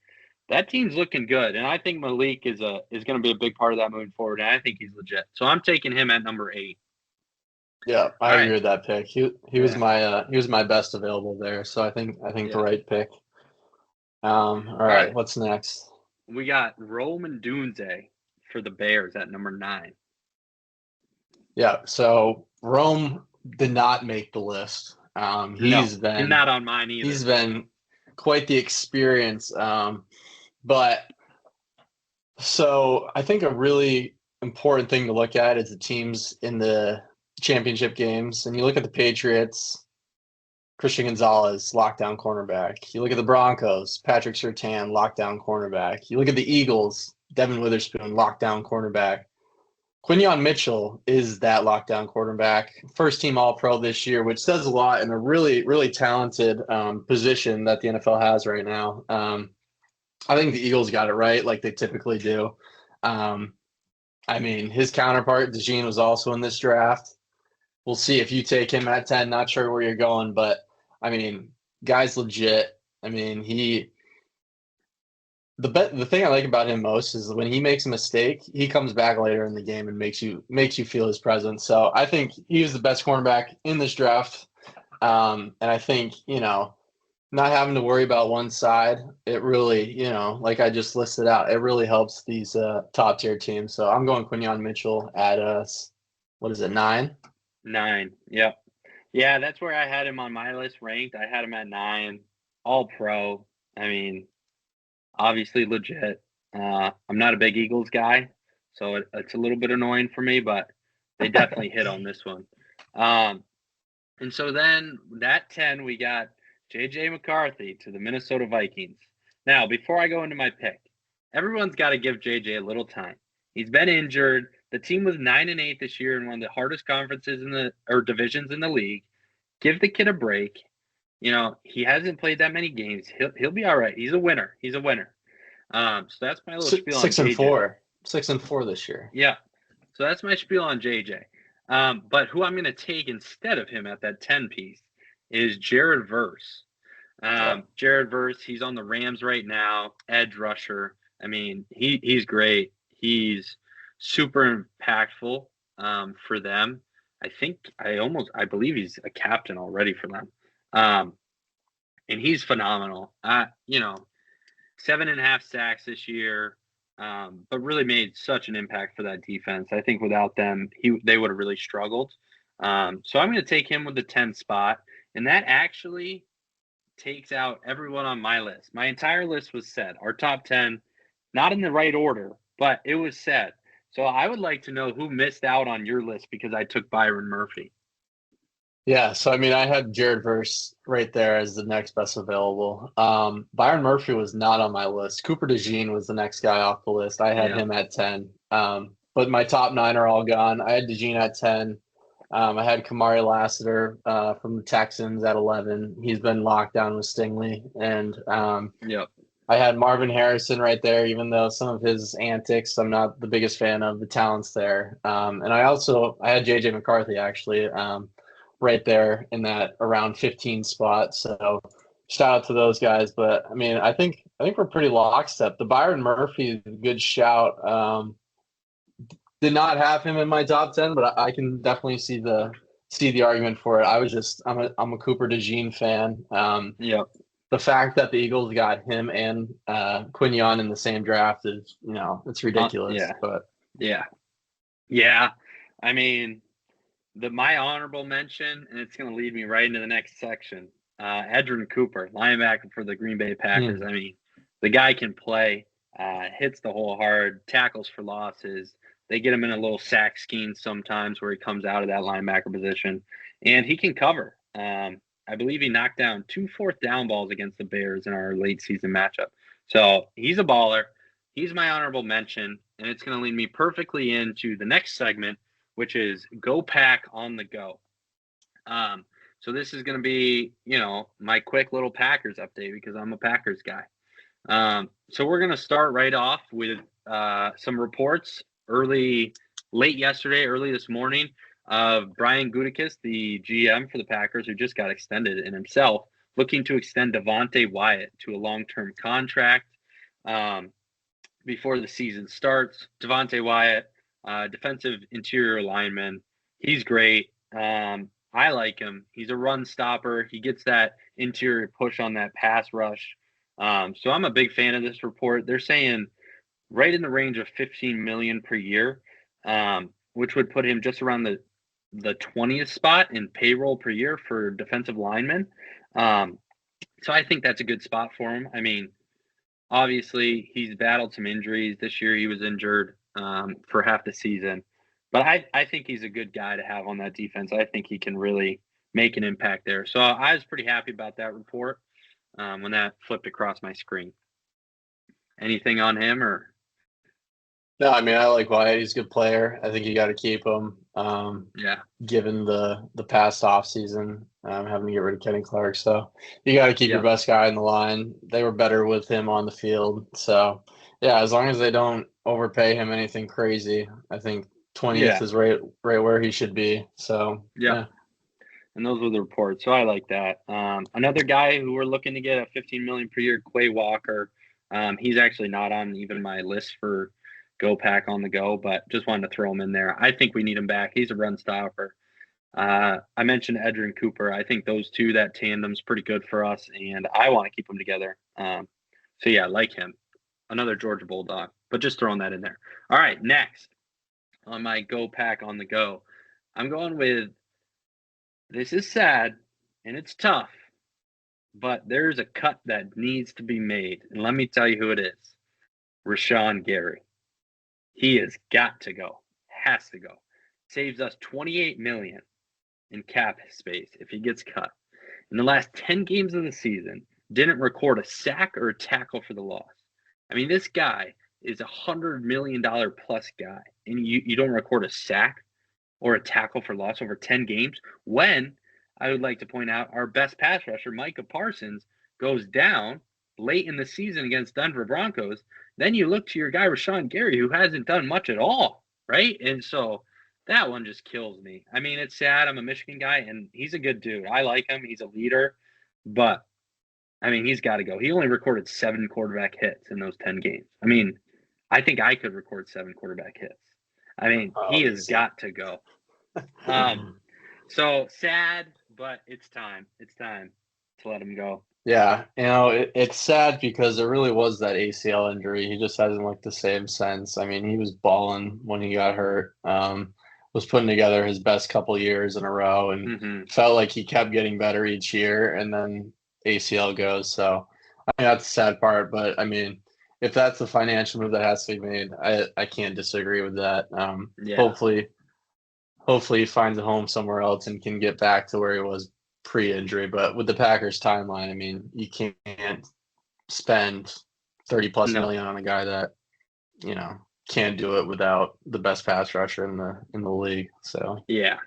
that team's looking good, and I think Malik is going to be a big part of that moving forward, and I think he's legit. So I'm taking him at number 8. Yeah, All I right. agree with that pick. He was my best available there, so I think the right pick. All right, right. what's next? We got Roman Dunze for the Bears at number 9. Yeah, so Rome did not make the list. No, and not on mine either. He's been quite the experience. But so I think a really important thing to look at is the teams in the championship games. And you look at the Patriots, Christian Gonzalez, lockdown cornerback. You look at the Broncos, Patrick Surtain, lockdown cornerback. You look at the Eagles, Devin Witherspoon, lockdown cornerback. Quinyon Mitchell is that lockdown quarterback, first team All-Pro this year, which says a lot in a really, really talented position that the NFL has right now. I think the Eagles got it right, like they typically do. I mean, his counterpart, DeJean, was also in this draft. We'll see if you take him at 10. Not sure where you're going, but I mean, guy's legit. I mean, the thing I like about him most is when he makes a mistake, he comes back later in the game and makes you feel his presence. So I think he was the best cornerback in this draft. And I think, not having to worry about one side, it really, like I just listed out, it really helps these top tier teams. So I'm going Quinyon Mitchell at what is it, 9? 9. Yep. Yeah, that's where I had him on my list ranked. I had him at 9, all pro. I mean, obviously legit. I'm not a big Eagles guy, so it's a little bit annoying for me, but they definitely hit on this one. And so then that 10, we got J.J. McCarthy to the Minnesota Vikings. Now, before I go into my pick, everyone's got to give J.J. a little time. He's been injured. The team was 9-8 this year in one of the hardest conferences or divisions in the league. Give the kid a break. He hasn't played that many games. He'll be all right. He's a winner. So that's my little spiel on JJ. 6-4. 6-4 this year. Yeah. So that's my spiel on JJ. But who I'm going to take instead of him at that 10 piece is Jared Verse. Yeah. Jared Verse, he's on the Rams right now, edge rusher. I mean, he's great. He's super impactful for them. I believe he's a captain already for them. And he's phenomenal. 7.5 sacks this year, but really made such an impact for that defense. I think without them, they would have really struggled. So I'm going to take him with the 10 spot, and that actually takes out everyone on my list. My entire list was set. Our top 10, not in the right order, but it was set. So I would like to know who missed out on your list because I took Byron Murphy. Yeah, so I mean, I had Jared Verse right there as the next best available. Byron Murphy was not on my list. Cooper DeJean was the next guy off the list. I had Yeah. him at 10. But my top 9 are all gone. I had DeJean at 10. I had Kamari Lassiter from the Texans at 11. He's been locked down with Stingley. And Yep. I had Marvin Harrison right there, even though some of his antics I'm not the biggest fan of the talents there. And I had JJ McCarthy actually right there in that around 15 spot. So shout out to those guys. But I mean, I think we're pretty lockstep. The Byron Murphy is a good shout. Did not have him in my top 10, but I can definitely see the argument for it. I'm a Cooper DeJean fan. Yep. The fact that the Eagles got him and Quinion in the same draft is, it's ridiculous. Yeah. But Yeah. Yeah. I mean, my honorable mention, and it's going to lead me right into the next section. Edgerrin Cooper, linebacker for the Green Bay Packers. I mean, the guy can play, hits the hole hard, tackles for losses. They get him in a little sack scheme sometimes where he comes out of that linebacker position, and he can cover. I believe he knocked down 2 fourth down balls against the Bears in our late season matchup. So he's a baller. He's my honorable mention, and it's going to lead me perfectly into the next segment, which is Go Pack on the Go. So this is going to be, my quick little Packers update because I'm a Packers guy. So we're going to start right off with some reports late yesterday, early this morning, of Brian Gutekunst, the GM for the Packers, who just got extended in himself, looking to extend Devontae Wyatt to a long-term contract before the season starts. Devontae Wyatt, defensive interior lineman. He's great. I like him. He's a run stopper. He gets that interior push on that pass rush. So I'm a big fan of this report. They're saying right in the range of $15 million per year, which would put him just around the 20th spot in payroll per year for defensive linemen. So I think that's a good spot for him. I mean, obviously he's battled some injuries this year. He was injured for half the season, but I think he's a good guy to have on that defense. I think he can really make an impact there. So I was pretty happy about that report when that flipped across my screen. Anything on him or? no, I mean, I like Wyatt. He's a good player. I think you got to keep him. Yeah. Given the past offseason, having to get rid of Kenny Clark, so you got to keep your best guy in the line. They were better with him on the field, so yeah. As long as they don't overpay him anything crazy, I think 20th is right where he should be. So yeah. And those were the reports. So I like that. Another guy who we're looking to get at $15 million per year, Quay Walker. He's actually not on even my list for Go Pack on the Go, but just wanted to throw him in there. I think we need him back. He's a run stopper. I mentioned Edgerrin Cooper. I think those two, that tandem's pretty good for us, and I want to keep them together. So yeah, I like him. Another Georgia Bulldog, but just throwing that in there. All right, next on my Go Pack on the Go, I'm going with, this is sad and it's tough, but there's a cut that needs to be made. And let me tell you who it is. Rashawn Gary. He has got to go. Has to go. Saves us $28 million in cap space if he gets cut. In the last 10 games of the season, didn't record a sack or a tackle for the loss. I mean, this guy is $100 million plus guy, and you don't record a sack or a tackle for loss over 10 games when, I would like to point out, our best pass rusher, Micah Parsons, goes down late in the season against Denver Broncos. Then you look to your guy, Rashawn Gary, who hasn't done much at all, right? And so that one just kills me. I mean, it's sad. I'm a Michigan guy, and he's a good dude. I like him. He's a leader, but I mean, he's got to go. He only recorded 7 quarterback hits in those 10 games. I mean, I think I could record 7 quarterback hits. I mean, he Oh, has easy. got to go. Um, so sad, but it's time. It's time to let him go. Yeah, it's sad because it really was that ACL injury. He just hasn't looked the same since. I mean, he was balling when he got hurt. Was putting together his best couple years in a row, and Hmm. felt like he kept getting better each year. And then ACL goes. So I mean, that's the sad part. But I mean, if that's the financial move that has to be made, I can't disagree with that. Yeah. Hopefully he finds a home somewhere else and can get back to where he was pre-injury. But with the Packers timeline, I mean, you can't spend 30 plus No. million on a guy that, you know, can't do it without the best pass rusher in the league. So Yeah.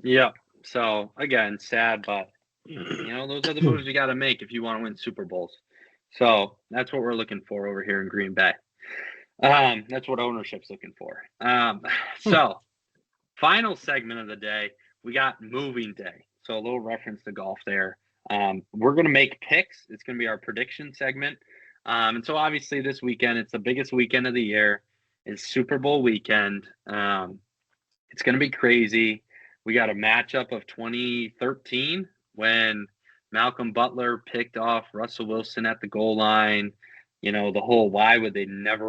Yep. So again, sad, but those are the moves you got to make if you want to win Super Bowls. So that's what we're looking for over here in Green Bay. That's what ownership's looking for. So final segment of the day, we got moving day. So a little reference to golf there. We're going to make picks. It's going to be our prediction segment. And so obviously this weekend, it's the biggest weekend of the year. It's Super Bowl weekend. It's going to be crazy. We got a matchup of 2013 when Malcolm Butler picked off Russell Wilson at the goal line. The whole why would they not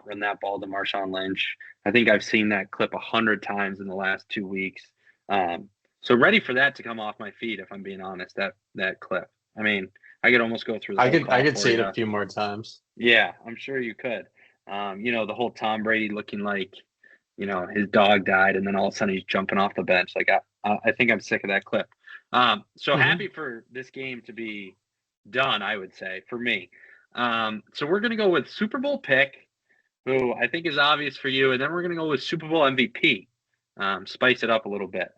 run that ball to Marshawn Lynch? I think I've seen that clip 100 times in the last 2 weeks. So ready for that to come off my feed, if I'm being honest, that clip. I mean, I could almost go through the whole I call could for see it a you. few more times. Yeah, I'm sure you could. The whole Tom Brady looking like his dog died, and then all of a sudden he's jumping off the bench. Like I think I'm sick of that clip. So Mm-hmm. happy for this game to be done, I would say, for me. So we're gonna go with Super Bowl pick, who I think is obvious for you, and then we're gonna go with Super Bowl MVP. Spice it up a little bit.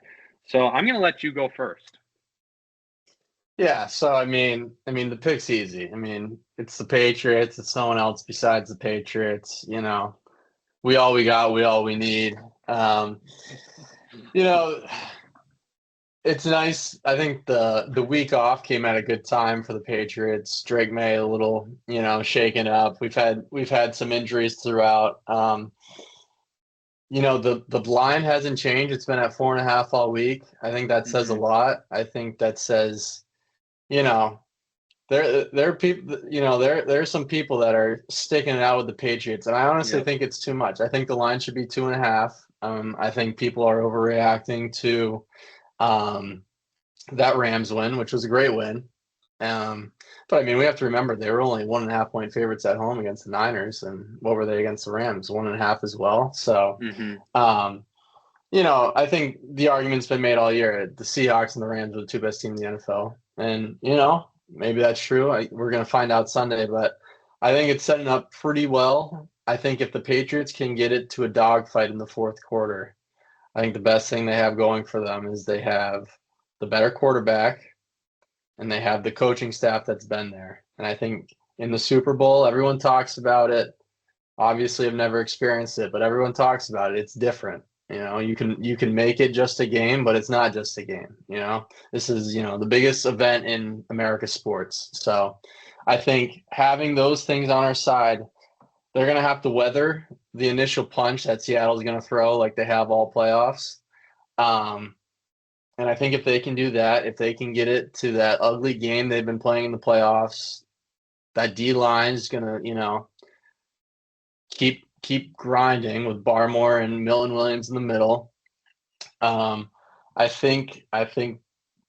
So I'm gonna let you go first. Yeah, so I mean the pick's easy. I mean, it's the Patriots, it's no one else besides the Patriots, we got, we all we need. Um, you know, it's nice. I think the week off came at a good time for the Patriots. Drake May a little, shaken up. We've had some injuries throughout. The line hasn't changed. It's been at 4.5 all week. I think that says a Hmm. lot. I think that says, you know, there are people, there's some people that are sticking it out with the Patriots, and I honestly Yep. think it's too much. I think the line should be 2.5. I think people are overreacting to um, that Rams win, which was a great win. Um, but I mean, we have to remember they were only 1.5 point favorites at home against the Niners, and what were they against the Rams? 1.5 as well. So, Hmm. um, I think the argument's been made all year. The Seahawks and the Rams are the two best teams in the NFL, and maybe that's true. We're going to find out Sunday, but I think it's setting up pretty well. I think if the Patriots can get it to a dogfight in the fourth quarter, I think the best thing they have going for them is they have the better quarterback and they have the coaching staff that's been there. And I think in the Super Bowl, everyone talks about it. Obviously, I've never experienced it, but everyone talks about it. It's different. You can make it just a game, but it's not just a game. This is the biggest event in America's sports. So I think having those things on our side, they're going to have to weather the initial punch that Seattle's going to throw, like they have all playoffs. Um, and I think if they can do that, if they can get it to that ugly game they've been playing in the playoffs, that D line is going to, keep grinding with Barmore and Milton Williams in the middle. Um, I think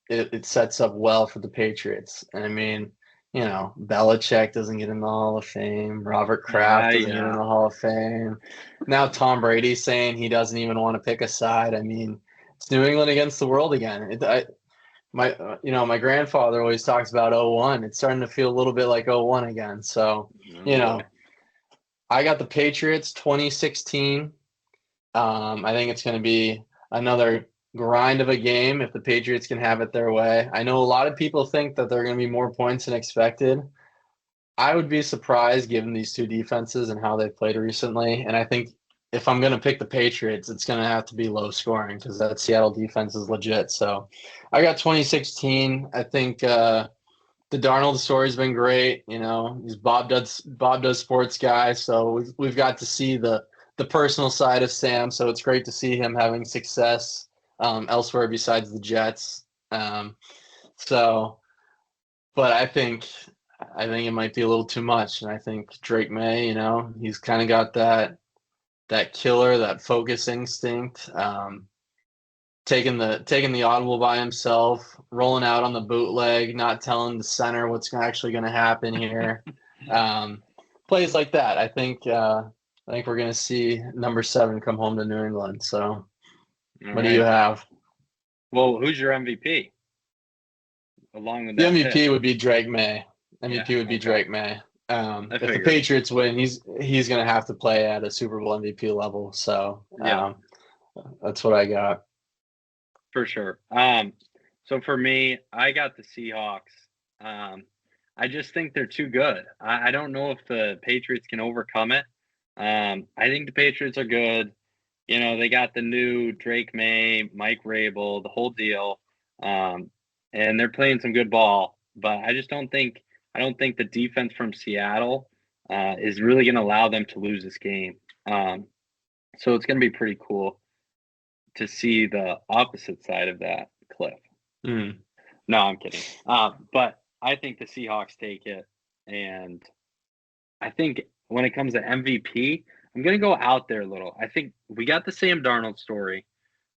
it sets up well for the Patriots. And I mean, Belichick doesn't get in the Hall of Fame. Robert Kraft doesn't get in Yeah. the Hall of Fame. Now Tom Brady's saying he doesn't even want to pick a side. I mean, it's New England against the world again. My grandfather always talks about '01. It's starting to feel a little bit like '01 again. So, Oh you boy. know, I got the Patriots 2016. I think it's going to be another grind of a game if the Patriots can have it their way. I know a lot of people think that there are going to be more points than expected. I would be surprised given these two defenses and how they've played recently. And I think if I'm going to pick the Patriots, it's going to have to be low scoring because that Seattle defense is legit. So I got 2016. I think the Darnold story's been great. You know, he's Bob does sports guy, so we've got to see the personal side of Sam. So it's great to see him having success elsewhere besides the Jets. Um, so, but I think it might be a little too much, and I think Drake May, you know, he's kind of got that killer, that focus instinct. Taking the audible by himself, rolling out on the bootleg, not telling the center what's actually going to happen here. Plays like that. I think we're going to see number 7 come home to New England. So, All what do you right. have? Well, who's your MVP along with The that MVP pick? would be Drake May. Yeah. MVP would be Okay. Drake May. I If the figured. Patriots win, he's going to have to play at a Super Bowl MVP level. So, Yeah, that's what I got. for sure. So for me, I got the Seahawks. I just think they're too good. I don't know if the Patriots can overcome it. I think the Patriots are good. You know, they got the new Drake May, Mike Rabel, the whole deal. Um, and they're playing some good ball, but I don't think the defense from Seattle is really going to allow them to lose this game. Um, so it's going to be pretty cool to see the opposite side of that cliff. Mm. No, I'm kidding. But I think the Seahawks take it, and I think when it comes to MVP, I'm going to go out there a little. I think we got the Sam Darnold story,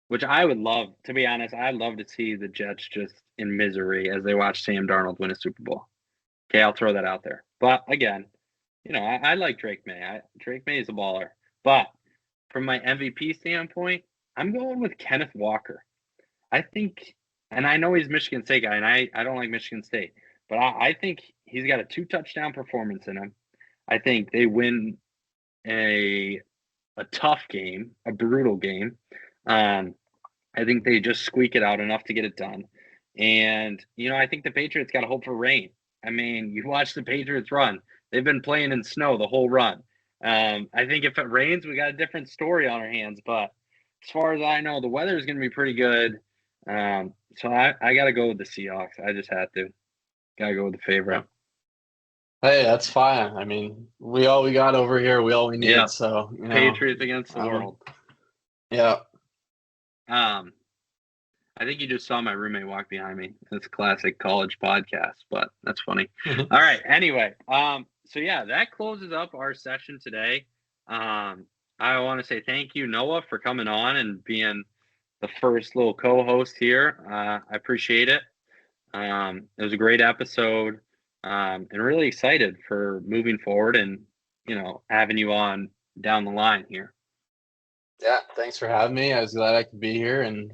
which I would love. To be honest, I'd love to see the Jets just in misery as they watch Sam Darnold win a Super Bowl. Okay, I'll throw that out there. But again, you know, I like Drake May. Drake May is a baller. But from my MVP standpoint, I'm going with Kenneth Walker. I think, and I know he's a Michigan State guy, and I don't like Michigan State, but I think he's got a 2 touchdown performance in him. I think they win a a tough game, a brutal game. Um, I think they just squeak it out enough to get it done. And, you know, I think the Patriots got to hope for rain. I mean, you watch the Patriots run. They've been playing in snow the whole run. I think if it rains, we got a different story on our hands. But as far as I know, the weather is going to be pretty good. So I got to go with the Seahawks. I just had to. Got to go with the favorite. Hey, that's fine. I mean, we all we got over here, we all we Yeah. need. So, Patriots against the world. Yeah. Um, I think you just saw my roommate walk behind me. It's a classic college podcast, but that's funny. All right. Anyway, so yeah, that closes up our session today. I want to say thank you, Noah, for coming on and being the first little co-host here. I appreciate it. It was a great episode, and really excited for moving forward and, you know, having you on down the line here. Yeah, thanks for having me. I was glad I could be here, and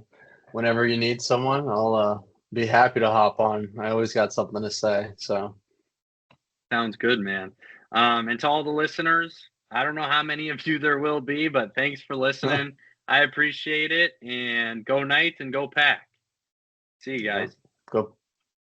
whenever you need someone, I'll be happy to hop on. I always got something to say. So, Sounds good, man. And to all the listeners, I don't know how many of you there will be, but thanks for listening. I appreciate it. And go Knights and go Pack. See you guys. Go